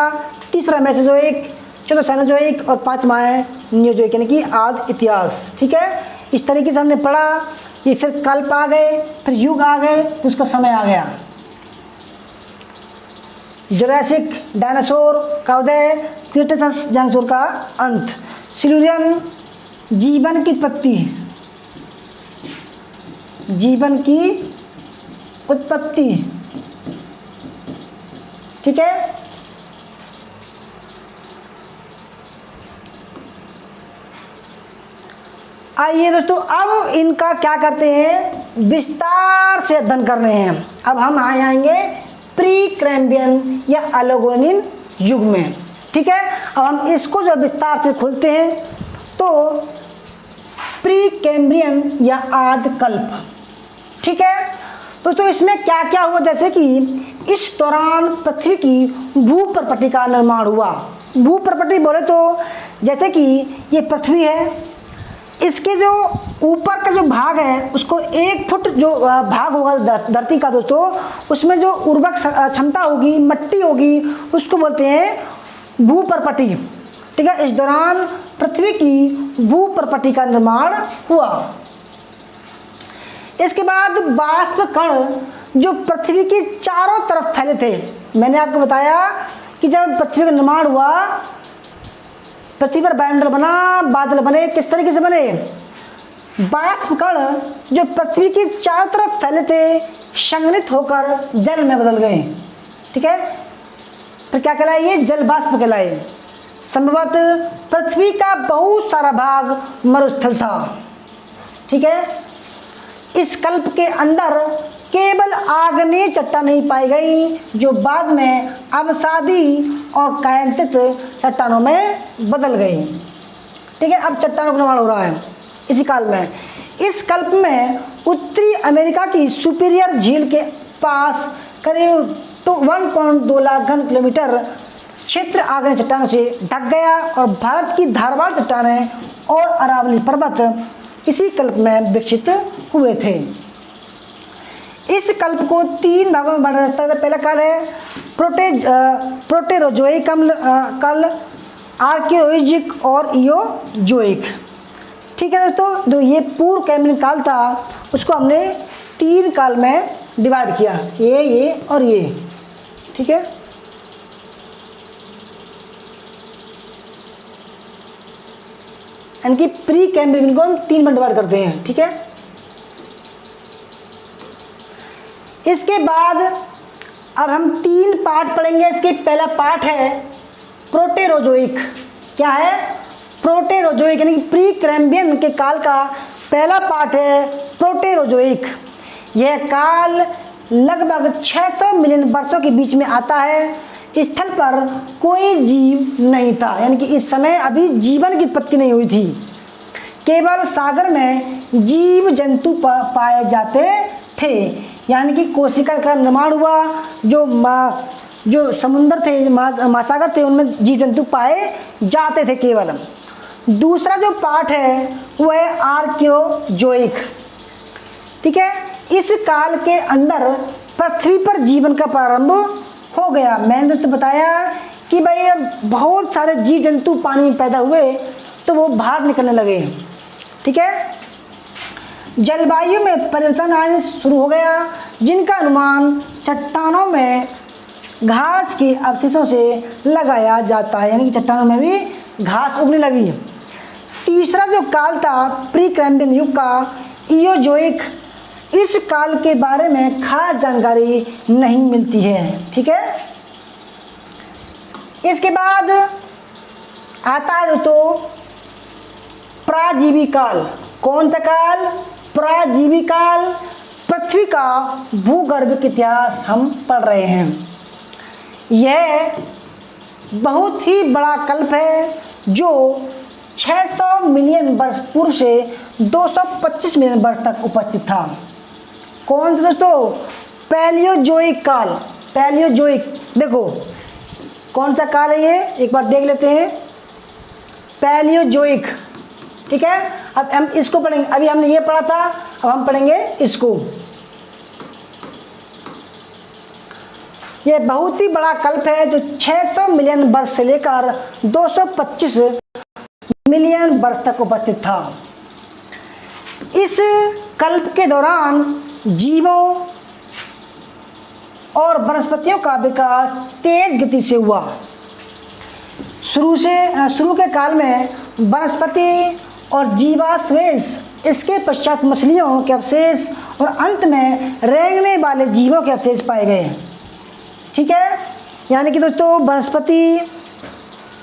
तीसरा मेसोजोइक, चौथा सेनोजोइक और 5वां है नियोजोइक, यानी कि आदि इतिहास। ठीक है, इस तरीके से हमने पढ़ा। ये फिर कल्प आ गए, फिर युग आ गए, फिर उसका समय आ गया। जुरैसिक डायनासोर का उदय, क्रीटेशस डायनासोर का अंत, सिल्यूरियन जीवन की उत्पत्ति, जीवन की उत्पत्ति। ठीक है, आइए दोस्तों, अब इनका क्या करते हैं, विस्तार से अध्ययन कर रहे हैं। अब हम आएंगे प्री कैम्ब्रियन या एल्गोनिन युग में। ठीक है, अब हम इसको जो विस्तार से खोलते हैं तो प्री कैम्ब्रियन या आदिकल्प। ठीक है दोस्तों, इसमें क्या क्या हुआ, जैसे कि इस दौरान पृथ्वी की भूप्रपट्टी का निर्माण हुआ। भूप्रपट्टी बोले तो जैसे कि ये पृथ्वी है, इसके जो ऊपर का जो भाग है उसको 1 फुट जो भाग होगा धरती का दोस्तों, उसमें जो उर्वरक क्षमता होगी, मट्टी होगी, उसको बोलते हैं भूप्रपट्टी। ठीक है, इस दौरान पृथ्वी की भूप्रपट्टी का निर्माण हुआ। इसके बाद बाष्प कण जो पृथ्वी की चारों तरफ फैले थे। मैंने आपको बताया कि जब पृथ्वी का निर्माण हुआ, पृथ्वी पर वायुमंडल बना, बादल बने, किस तरीके से बने, बाष्प कण जो पृथ्वी की चारों तरफ फैले थे संघनित होकर जल में बदल गए। ठीक है, फिर क्या कहलाए, ये जल बाष्प कहलाए। संभवतः पृथ्वी का बहुत सारा भाग मरुस्थल था। ठीक है, इस कल्प के अंदर केवल आग्नेय चट्टान नहीं पाई गई जो बाद में अवसादी और कायांतित चट्टानों में बदल गई। ठीक है, अब चट्टानों का निर्माण हो रहा है इसी काल में। इस कल्प में उत्तरी अमेरिका की सुपीरियर झील के पास करीब 1.2 लाख घन किलोमीटर क्षेत्र आग्नेय चट्टानों से ढक गया और भारत की धारवाड़ चट्टानें और अरावली पर्वत इसी कल्प में विकसित हुए थे। इस कल्प को 3 भागों में बांटा जाता है। पहला काल है प्रोटेरोजोइक काल, आर्कियोलॉजिक और इयोजोइक। ठीक है दोस्तों, जो ये पूर्व कैम्ब्रियन काल था उसको हमने 3 काल में डिवाइड किया, ये और ये। ठीक है, यानी कि प्री कैम्ब्रियन को हम 3 में डिवाइड करते हैं। ठीक है, इसके बाद अब हम 3 पार्ट पढ़ेंगे। इसके पहला पार्ट है प्रोटेरोजोइक। क्या है? प्रोटेरोजोइक, यानी कि प्री कैम्ब्रियन के काल का पहला पार्ट है प्रोटेरोजोइक। यह काल लगभग 600 मिलियन वर्षों के बीच में आता है। स्थल पर कोई जीव नहीं था, यानी कि इस समय अभी जीवन की उत्पत्ति नहीं हुई थी। केवल सागर में जीव जंतु पाए जाते थे, यानी कि कोशिका का निर्माण हुआ। जो समुद्र थे, महासागर थे, उनमें जीव जंतु पाए जाते थे केवल। दूसरा जो पार्ट है वो है आर्कियोजोइक। ठीक है, इस काल के अंदर पृथ्वी पर जीवन का प्रारंभ हो गया। मैंने दोस्तों बताया कि भाई बहुत सारे जीव जंतु पानी में पैदा हुए तो वो बाहर निकलने लगे। ठीक है, जलवायु में परिवर्तन आने शुरू हो गया, जिनका अनुमान चट्टानों में घास के अवशेषों से लगाया जाता है, यानी कि चट्टानों में भी घास उगने लगी। तीसरा जो काल था प्री कैम्ब्रियन युग का, इयोजोइक, इस काल के बारे में खास जानकारी नहीं मिलती है। ठीक है, इसके बाद आता है दोस्तों प्राजीवी काल। कौन सा काल? प्राजीवी काल। पृथ्वी का भूगर्भ इतिहास हम पढ़ रहे हैं। यह बहुत ही बड़ा कल्प है जो 600 मिलियन वर्ष पूर्व से 225 मिलियन वर्ष तक उपस्थित था। कौन सा दोस्तों? पैलियोजोइक काल। पैलियोजोइक, देखो कौन सा काल है ये, एक बार देख लेते हैं। पैलियोजोइक। ठीक है, अब हम इसको पढ़ेंगे। अभी हमने ये पढ़ा था, अब हम पढ़ेंगे इसको। ये बहुत ही बड़ा कल्प है जो 600 मिलियन वर्ष से लेकर 225 मिलियन वर्ष तक उपस्थित था। इस कल्प के दौरान जीवों और वनस्पतियों का विकास तेज गति से हुआ। शुरू के काल में वनस्पति और जीवाश्मेष, इसके पश्चात मछलियों के अवशेष और अंत में रेंगने वाले जीवों के अवशेष पाए गए। ठीक है, यानी कि दोस्तों वनस्पति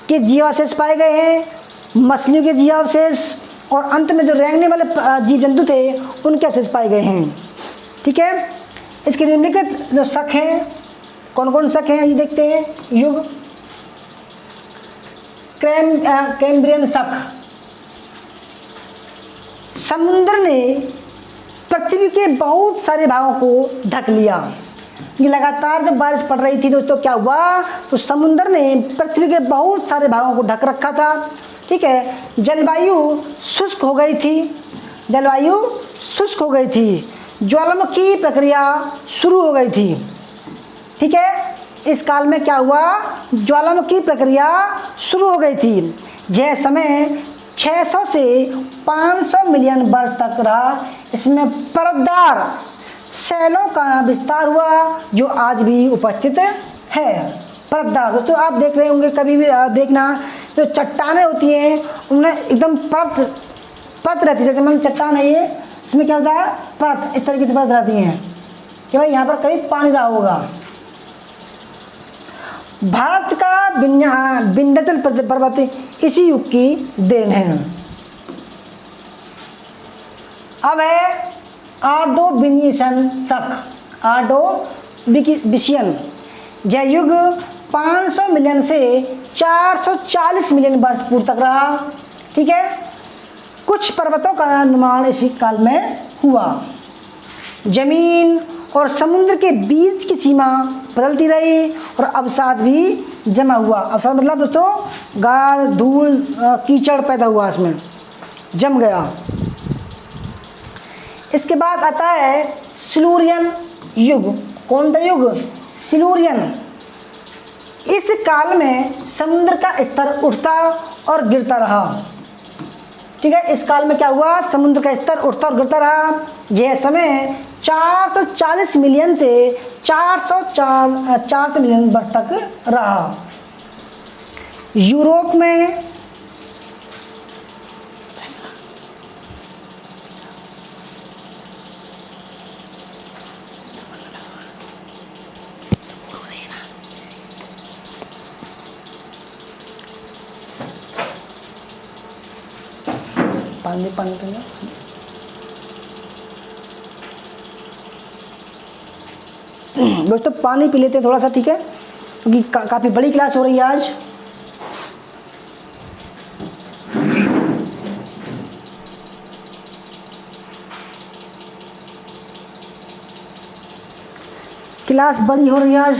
के जीवावशेष पाए गए हैं, मछलियों के जीवावशेष और अंत में जो रेंगने वाले जीव जंतु थे उनके अवशेष पाए गए हैं। ठीक है, इसके निम्नलिखित जो शक हैं, कौन कौन शक हैं ये देखते हैं। युग कैम्ब्रियन शक। समुद्र ने पृथ्वी के बहुत सारे भागों को ढक लिया। ये लगातार जब बारिश पड़ रही थी दोस्तों क्या हुआ, तो समुद्र ने पृथ्वी के बहुत सारे भागों को ढक रखा था। ठीक है, जलवायु शुष्क हो गई थी। जलवायु शुष्क हो गई थी, ज्वालामुखी प्रक्रिया शुरू हो गई थी। ठीक है, इस काल में क्या हुआ, ज्वालामुखी प्रक्रिया शुरू हो गई थी। यह समय 600 से 500 मिलियन वर्ष तक रहा। इसमें परतदार शैलों का विस्तार हुआ जो आज भी उपस्थित है। परतदार दोस्तों आप देख रहे होंगे, कभी भी देखना, जो चट्टानें होती हैं उनमें एकदम परत रहती है। जैसे मान चट्टान है ये, इसमें क्या होता है, परत, इस तरीके से परत रहती हैं कि भाई यहाँ पर कभी पानी रहा होगा। भारत का विंध्याचल पर्वत इसी युग की देन है। अब है आर्डोविशियन शक। आर्डोविशियन, यह युग 500 मिलियन से 440 मिलियन वर्ष पूर्व तक रहा। ठीक है, कुछ पर्वतों का निर्माण इसी काल में हुआ। जमीन और समुद्र के बीच की सीमा बदलती रही और अवसाद भी जमा हुआ। अवसाद मतलब दोस्तों गाद, धूल, कीचड़ पैदा हुआ, इसमें जम गया। इसके बाद आता है सिल्यूरियन युग। कौन सा युग? सिल्यूरियन। इस काल में समुद्र का स्तर उठता और गिरता रहा। ठीक है, इस काल में क्या हुआ? समुद्र का स्तर उठता और गिरता रहा। यह समय 440 मिलियन से 404 मिलियन वर्ष तक रहा। यूरोप में पानी दोस्तों पानी पी लेते हैं थोड़ा सा, ठीक है, क्योंकि काफ़ी बड़ी क्लास हो रही है आज। क्लास बड़ी हो रही है आज।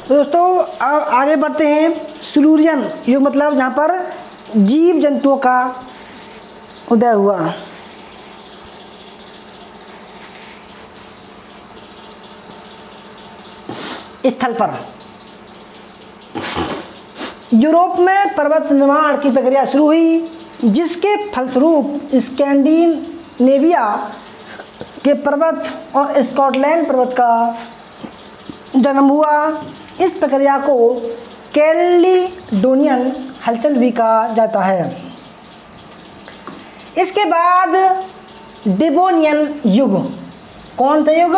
दोस्तों आगे बढ़ते हैं। सिल्यूरियन युग मतलब जहाँ पर जीव जंतुओं का उदय हुआ। स्थल पर यूरोप में पर्वत निर्माण की प्रक्रिया शुरू हुई, जिसके फलस्वरूप स्कैंडिनेविया के पर्वत और स्कॉटलैंड पर्वत का जन्म हुआ। इस प्रक्रिया को कैलिडोनियन हलचल भी कहा जाता है। इसके बाद डेवोनियन युग। कौन सा युग?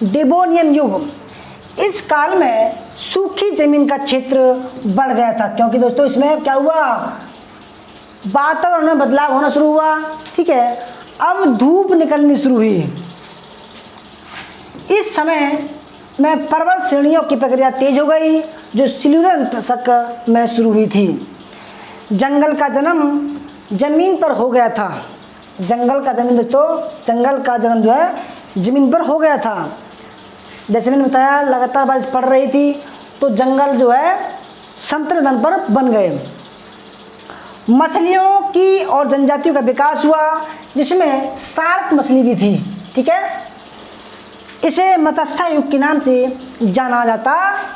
डेवोनियन युग। इस काल में सूखी जमीन का क्षेत्र बढ़ गया था, क्योंकि दोस्तों इसमें क्या हुआ? वातावरण में बदलाव होना शुरू हुआ। ठीक है, अब धूप निकलनी शुरू हुई। इस समय में पर्वत श्रेणियों की प्रक्रिया तेज हो गई, जो सिल्यूरियन दशक में शुरू हुई थी। जंगल का जन्म जमीन पर हो गया था। जंगल का जमीन दोस्तों, जंगल का जन्म जो है जमीन पर हो गया था। जैसे मैंने बताया लगातार बारिश पड़ रही थी, तो जंगल जो है समतल धन पर बन गए। मछलियों की और जनजातियों का विकास हुआ, जिसमें शार्क मछली भी थी। ठीक है, इसे मत्स्य युग के नाम से जाना जाता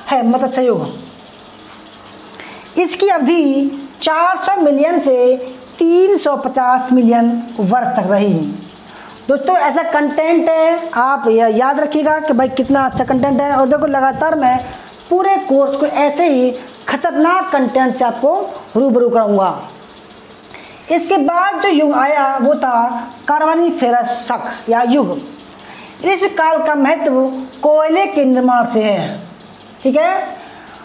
है। मत्स्य युग। इसकी अवधि 400 मिलियन से 350 मिलियन वर्ष तक रही। दोस्तों ऐसा कंटेंट है, आप याद रखिएगा कि भाई कितना अच्छा कंटेंट है। और देखो लगातार मैं पूरे कोर्स को ऐसे ही खतरनाक कंटेंट से आपको रूबरू कराऊंगा। इसके बाद जो युग आया वो था कार्बोनिफेरस शक या युग। इस काल का महत्व कोयले के निर्माण से है। ठीक है,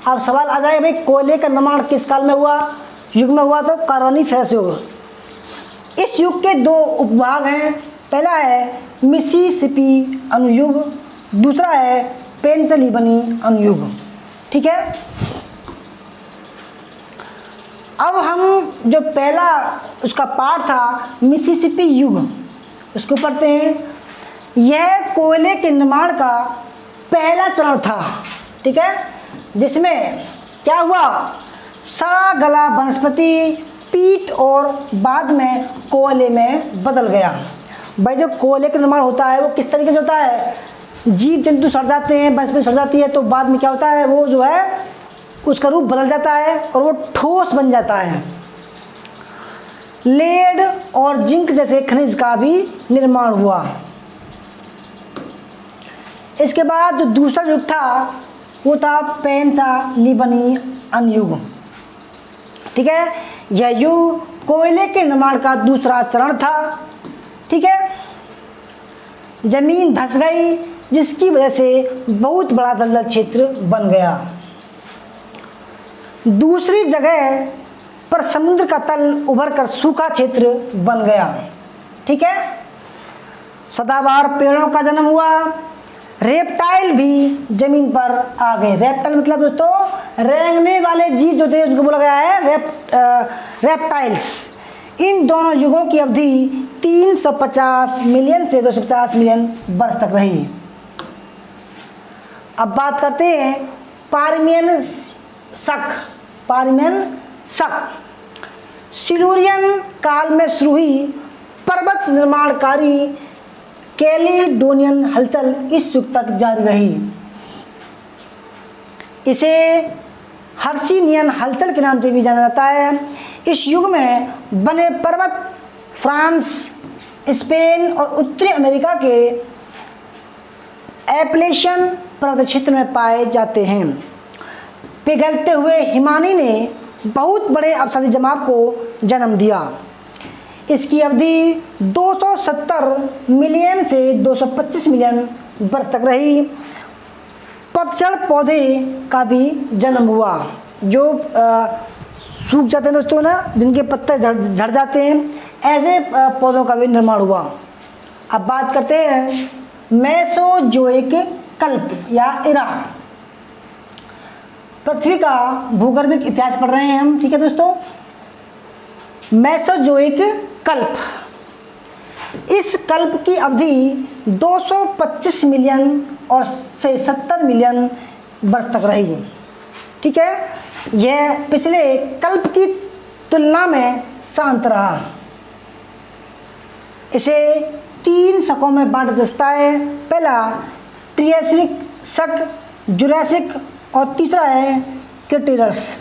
अब सवाल आ जाए भाई कोयले का निर्माण किस काल में हुआ? युग में हुआ, तो कार्बोनिफेरस युग। इस युग के दो उपभाग हैं। पहला है मिसिसिपी अनुयुग, दूसरा है पेंसिल्वेनिया अनुयुग। ठीक है, अब हम जो पहला उसका पार्ट था मिसिसिपी युग, उसको पढ़ते हैं। यह कोयले के निर्माण का पहला चरण था। ठीक है, जिसमें क्या हुआ? सड़ा गला वनस्पति पीट और बाद में कोयले में बदल गया। भाई जो कोयले का निर्माण होता है वो किस तरीके से होता है? जीव जंतु सड़ जाते हैं, वनस्पति सड़ जाती है, तो बाद में क्या होता है? वो जो है उसका रूप बदल जाता है और वो ठोस बन जाता है। लेड और जिंक जैसे खनिज का भी निर्माण हुआ। इसके बाद जो दूसरा युग था वो था पेंसिल्वेनिया युग। ठीक है, यह युग कोयले के निर्माण का दूसरा चरण था। ठीक है, जमीन धंस गई जिसकी वजह से बहुत बड़ा दलदल क्षेत्र बन गया। दूसरी जगह पर समुद्र का तल उभर कर सूखा क्षेत्र बन गया। ठीक है, सदाबहार पेड़ों का जन्म हुआ। रेप्टाइल भी जमीन पर आ गए। रेप्टाइल मतलब दोस्तों रेंगने वाले जीव जो थे उनको बोला गया है रेप्टाइल्स। इन दोनों युगों की अवधि 350 मिलियन से 250 मिलियन वर्ष तक रही। अब बात करते हैं पार्मियन शक। सिलुरियन काल में शुरू हुई पर्वत निर्माणकारी कैलिडोनियन हलचल इस युग तक जारी रही। इसे हर्षिनियन हलचल के नाम से भी जाना जाता है। इस युग में बने पर्वत फ्रांस, स्पेन और उत्तरी अमेरिका के एपलेशियन पर्वत क्षेत्र में पाए जाते हैं। पिघलते हुए हिमानी ने बहुत बड़े अपसादी जमाव को जन्म दिया। इसकी अवधि 270 मिलियन से 225 मिलियन वर्ष तक रही। पतझड़ पौधे का भी जन्म हुआ, जो सूख जाते हैं दोस्तों ना, जिनके पत्ते झड़ जाते हैं, ऐसे पौधों का भी निर्माण हुआ। अब बात करते हैं मेसोजोइक कल्प या इरा। पृथ्वी का भूगर्भिक इतिहास पढ़ रहे हैं हम। ठीक है दोस्तों, मेसोजोइक कल्प, इस कल्प की अवधि 225 मिलियन और से 70 मिलियन वर्ष तक रही। ठीक है, यह पिछले कल्प की तुलना में शांत रहा। इसे 3 शकों में बांटा जाता है। पहला ट्रियासिक शक, जुरासिक और तीसरा है क्रेटेटस।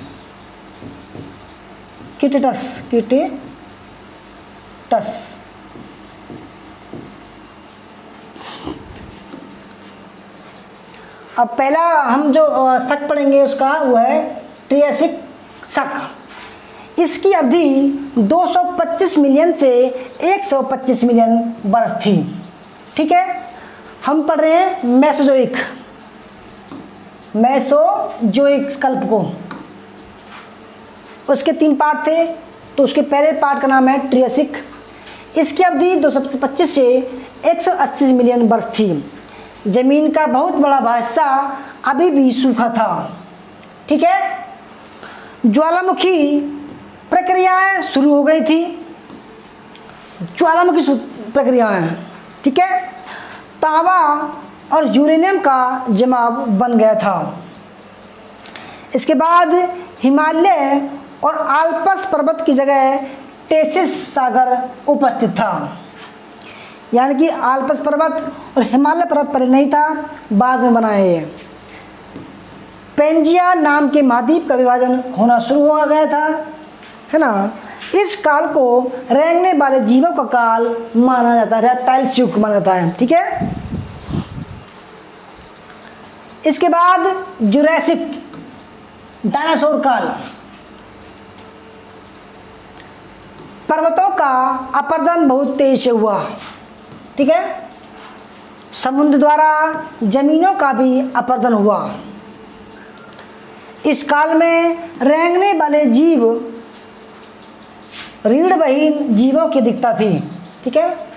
अब पहला हम जो शक पढ़ेंगे उसका वो है ट्रियासिक शक। इसकी अवधि 225 मिलियन से 125 मिलियन वर्ष थी। ठीक है, हम पढ़ रहे हैं मेसोजोइक कल्प को। उसके 3 पार्ट थे, तो उसके पहले पार्ट का नाम है ट्रियासिक। इसकी अवधि 225 से 180 मिलियन वर्ष थी। जमीन का बहुत बड़ा हिस्सा अभी भी सूखा था। ठीक है, ज्वालामुखी प्रक्रियाएं शुरू हो गई थी। ज्वालामुखी प्रक्रियाएं, ठीक है, तांबा और यूरेनियम का जमाव बन गया था। इसके बाद हिमालय और आल्प्स पर्वत की जगह टेसिस सागर उपस्थित था। यानी कि आल्प्स पर्वत और हिमालय पर्वत पहले नहीं था, बाद में बना है। पेंजिया नाम के महाद्वीप का विभाजन होना शुरू हो गया था, है ना। इस काल को रेंगने वाले जीवों का काल माना जाता है, रेप्टाइल्स युग माना जाता है। ठीक है, इसके बाद जुरासिक डायनासोर काल। पर्वतों का अपरदन बहुत तेज से हुआ। ठीक है, समुद्र द्वारा जमीनों का भी अपरदन हुआ। इस काल में रेंगने वाले जीव रीढ़विहीन जीवों की दिखता थी। ठीक है,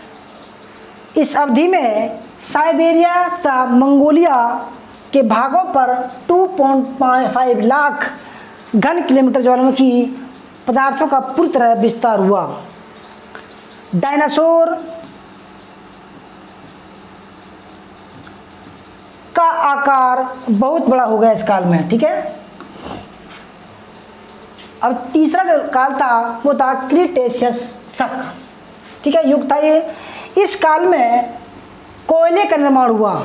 इस अवधि में साइबेरिया तथा मंगोलिया के भागों पर 2.5 लाख घन किलोमीटर ज्वालामुखी पदार्थों का पूरी तरह विस्तार हुआ। डायनासोर का आकार बहुत बड़ा हो गया इस काल में। ठीक है, अब तीसरा जो काल था वो था क्रीटेशियस शक। ठीक है, युग था ये। इस काल में कोयले का निर्माण हुआ।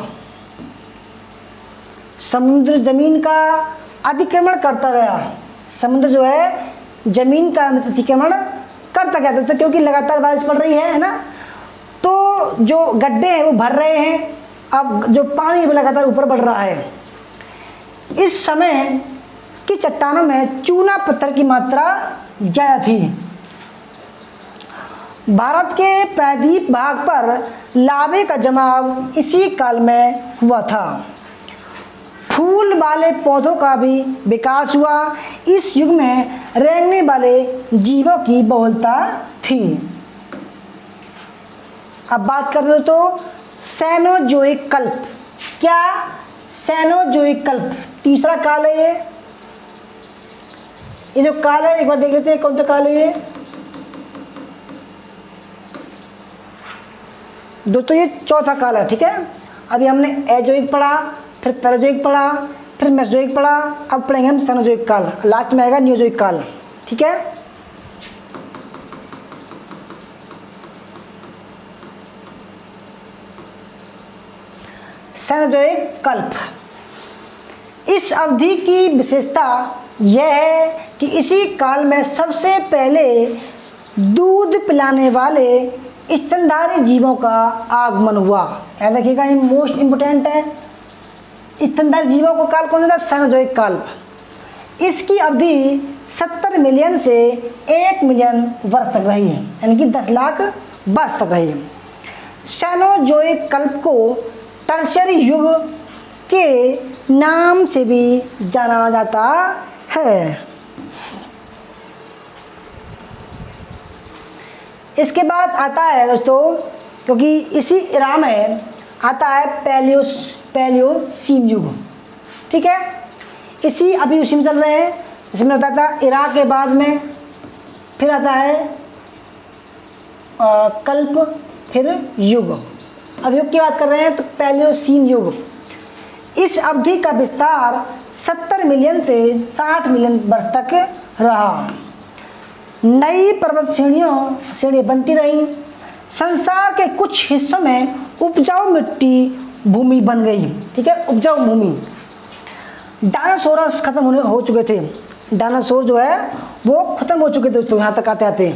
समुद्र जमीन का अतिक्रमण करता गया। समुद्र जो है जमीन का अतिक्रमण करता गया, तो क्योंकि लगातार बारिश पड़ रही है ना, तो जो गड्ढे हैं वो भर रहे हैं। अब जो पानी लगातार ऊपर बढ़ रहा है। इस समय कि चट्टानों में चूना पत्थर की मात्रा ज़्यादा थी। भारत के प्रायद्वीप भाग पर लावे का जमाव इसी काल में हुआ था। फूल वाले पौधों का भी विकास हुआ। इस युग में रेंगने वाले जीवों की बहुलता थी। अब बात करते तो सेनोजोइक कल्प। क्या? सेनोजोइक कल्प तीसरा काल है। ये जो काल है एक बार देख लेते हैं कौन सा काल है ये। दोस्तों ये चौथा काल है, ठीक है। अभी हमने एजोइक पढ़ा, फिर पैराजोइक पढ़ा, फिर मेसोजोइक पढ़ा, अब पढ़ेंगे हम सेनोजोइक काल, लास्ट में आएगा नियोजोइक काल, ठीक है। सेनोजोइक कल्प। इस अवधि की विशेषता यह है कि इसी काल में सबसे पहले दूध पिलाने वाले स्तनधारी जीवों का आगमन हुआ। याद रखिएगा, ये मोस्ट इंपोर्टेंट है। स्तनधारी जीवों का काल कौन सा था? सेनोजोइक काल। इसकी अवधि 70 मिलियन से 1 मिलियन वर्ष तक रही है, यानी कि 10 लाख वर्ष तक रही है। सेनोजोइक कल्प को टर्शियरी युग के नाम से भी जाना जाता है। इसके बाद आता है दोस्तों, क्योंकि इसी इरा में आता है पैलियोसीन युग, ठीक है। इसी अभी उसी में चल रहे हैं, जैसे मैंने बताया था इरा के बाद में फिर आता है कल्प, फिर युग। अब युग की बात कर रहे हैं तो पैलियोसीन युग। इस अवधि का विस्तार 70 मिलियन से 60 मिलियन वर्ष तक रहा। नई पर्वत श्रेणियाँ बनती रहीं। संसार के कुछ हिस्सों में उपजाऊ मिट्टी भूमि बन गई, ठीक है, उपजाऊ भूमि। डायनासोरस खत्म हो चुके थे। डायनासोर जो है वो खत्म हो चुके थे दोस्तों, यहाँ तक आते आते।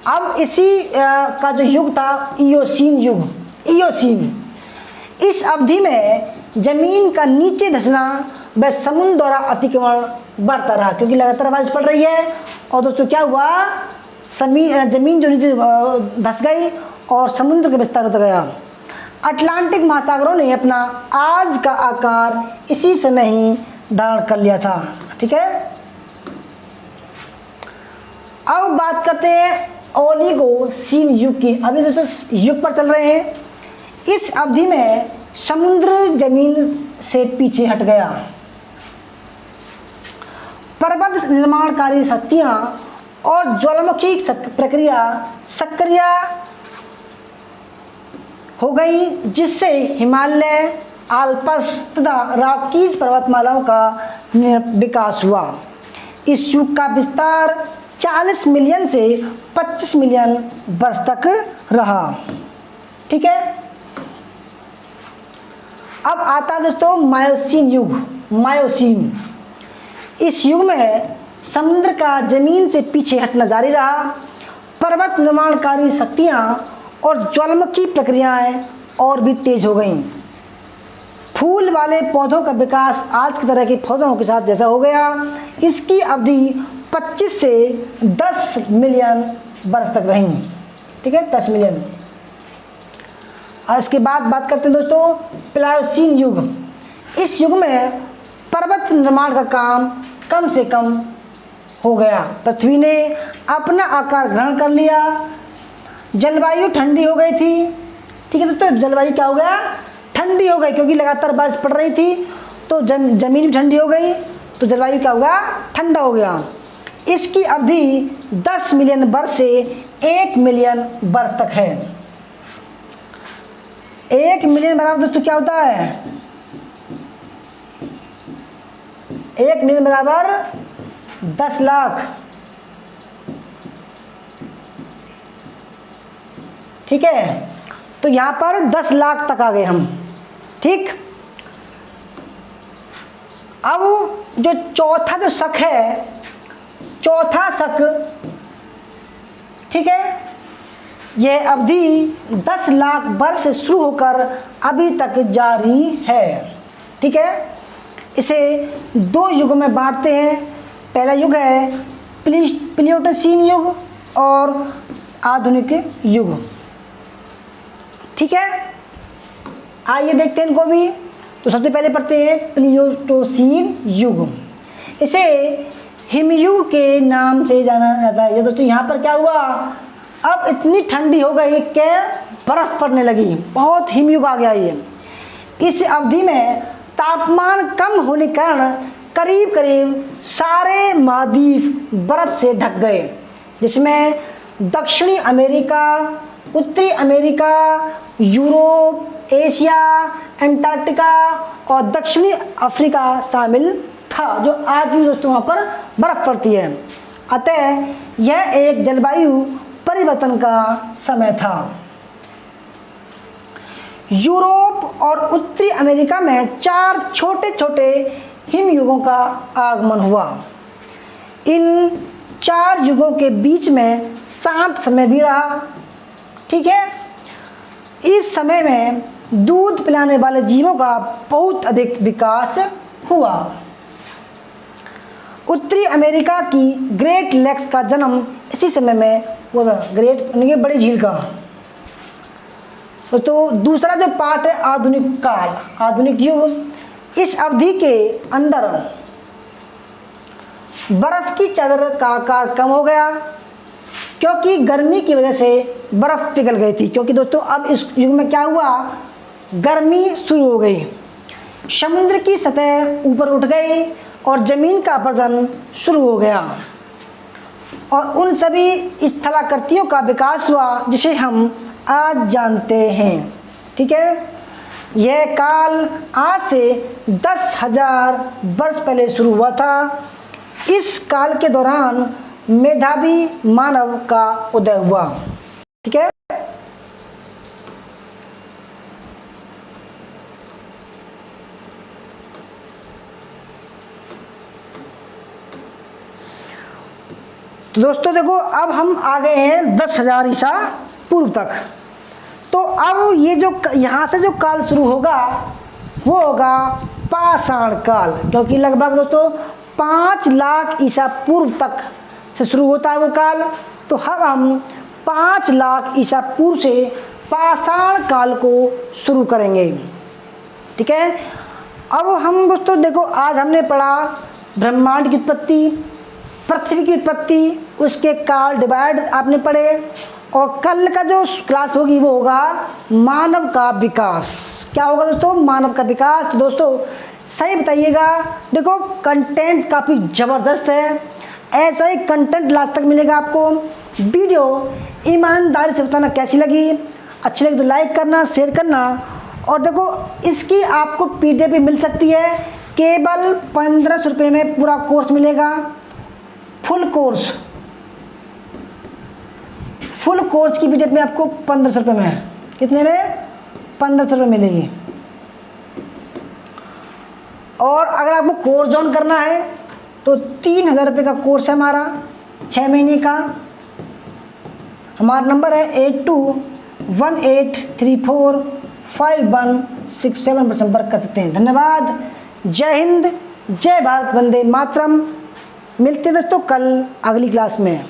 अब इसी का जो युग था इयोसीन युग, इयोसीन। इस अवधि में जमीन का नीचे धंसना व समुद्र द्वारा अतिक्रमण बढ़ता रहा, क्योंकि लगातार बारिश पड़ रही है। और दोस्तों क्या हुआ, जमीन जो नीचे धंस गई और समुद्र का विस्तार होता गया। अटलांटिक महासागरों ने अपना आज का आकार इसी समय ही धारण कर लिया था, ठीक है। अब बात करते हैं ओलिगोसीन युग की। अभी दोस्तों युग पर चल रहे हैं। इस अवधि में समुद्र जमीन से पीछे हट गया। पर्वत निर्माणकारी शक्तियां और ज्वालामुखी प्रक्रिया सक्रिय हो गई, जिससे हिमालय, आल्प्स तथा रॉकीज पर्वतमालाओं का विकास हुआ। इस युग का विस्तार 40 मिलियन से 25 मिलियन वर्ष तक रहा, ठीक है। अब आता है दोस्तों मायोसीन युग। मायोसीन, इस युग में समुद्र का जमीन से पीछे हटना जारी रहा। पर्वत निर्माणकारी शक्तियां और ज्वालामुखी प्रक्रियाएं और भी तेज हो गईं। फूल वाले पौधों का विकास आज की तरह के पौधों के साथ जैसा हो गया। इसकी अवधि 25 से 10 मिलियन वर्ष तक रही, ठीक है, 10 मिलियन। इसके बाद बात करते हैं दोस्तों प्लायोसीन युग। इस युग में पर्वत निर्माण का काम कम से कम हो गया। पृथ्वी ने अपना आकार ग्रहण कर लिया। जलवायु ठंडी हो गई थी, ठीक है दोस्तों। जलवायु क्या हो गया, ठंडी हो गई, क्योंकि लगातार बारिश पड़ रही थी तो जमीन भी ठंडी हो गई, तो जलवायु क्या होगा, ठंडा हो गया। इसकी अवधि 10 मिलियन वर्ष से 1 मिलियन वर्ष तक है। 1 मिलियन बराबर दोस्तों क्या होता है, 1 मिलियन बराबर 10 लाख, ठीक है। तो यहां पर 10 लाख तक आ गए हम, ठीक। अब जो चौथा जो शक है, चौथा शक, ठीक है, यह अवधि 10 लाख वर्ष से शुरू होकर अभी तक जारी है, ठीक है। इसे 2 युगों में बांटते हैं। पहला युग है प्लीस्टोसीन युग और आधुनिक युग। ठीक है, आइए देखते हैं इनको भी। तो सबसे पहले पढ़ते हैं प्लीस्टोसीन युग। इसे हिमयुग के नाम से जाना जाता है। ये दोस्तों यहाँ पर क्या हुआ, अब इतनी ठंडी हो गई कि बर्फ पड़ने लगी, बहुत हिमयुग आ गया ये। इस अवधि में तापमान कम होने के कारण करीब करीब सारे महाद्वीप बर्फ से ढक गए, जिसमें दक्षिणी अमेरिका, उत्तरी अमेरिका, यूरोप, एशिया, अंटार्कटिका और दक्षिणी अफ्रीका शामिल था, जो आज भी दोस्तों वहाँ पर बर्फ पड़ती है। अतः यह एक जलवायु परिवर्तन का समय था। यूरोप और उत्तरी अमेरिका में 4 छोटे छोटे हिमयुगों का आगमन हुआ। इन 4 युगों के बीच में शांत समय भी रहा। ठीक है, इस समय में दूध पिलाने वाले जीवों का बहुत अधिक विकास हुआ। उत्तरी अमेरिका की ग्रेट लेक्स का जन्म इसी समय में हुआ। ग्रेट यानी बड़ी झील का। तो दूसरा जो पार्ट है आधुनिक काल, आधुनिक युग। इस अवधि के अंदर बर्फ की चादर का आकार कम हो गया, क्योंकि गर्मी की वजह से बर्फ पिघल गई थी। क्योंकि दोस्तों अब इस युग में क्या हुआ, गर्मी शुरू हो गई, समुद्र की सतह ऊपर उठ गई और जमीन का अपरदन शुरू हो गया और उन सभी स्थलाकृतियों का विकास हुआ जिसे हम आज जानते हैं। ठीक है, यह काल आज से 10,000 वर्ष पहले शुरू हुआ था। इस काल के दौरान मेधावी मानव का उदय हुआ। ठीक है, तो दोस्तों देखो अब हम आ गए हैं 10,000 ईसा पूर्व तक। तो अब ये जो यहाँ से जो काल शुरू होगा वो होगा पाषाण काल, क्योंकि लगभग दोस्तों 5 लाख ईसा पूर्व तक से शुरू होता है वो काल। तो अब हम 5 लाख ईसा पूर्व से पाषाण काल को शुरू करेंगे। ठीक है, अब हम दोस्तों देखो आज हमने पढ़ा ब्रह्मांड की उत्पत्ति, पृथ्वी की उत्पत्ति, उसके काल डिवाइड आपने पढ़े, और कल का जो क्लास होगी वो होगा मानव का विकास। क्या होगा दोस्तों, मानव का विकास। तो दोस्तों सही बताइएगा, देखो कंटेंट काफ़ी ज़बरदस्त है, ऐसा ही कंटेंट लास्ट तक मिलेगा आपको। वीडियो ईमानदारी से बताना कैसी लगी, अच्छी लगी तो लाइक करना, शेयर करना। और देखो इसकी आपको PDF भी मिल सकती है, केवल 1500 रुपये में पूरा कोर्स मिलेगा। फुल कोर्स की PDF में आपको 1500 रुपये में, कितने में, 1500 रुपये मिलेगी। और अगर आपको कोर्स ज्वाइन करना है तो 3000 रुपये का कोर्स है हमारा, 6 महीने का। हमारा नंबर है 8218345167 पर संपर्क कर सकते हैं। धन्यवाद। जय हिंद, जय भारत, वंदे मातरम। मिलते हैं दोस्तों कल अगली क्लास में।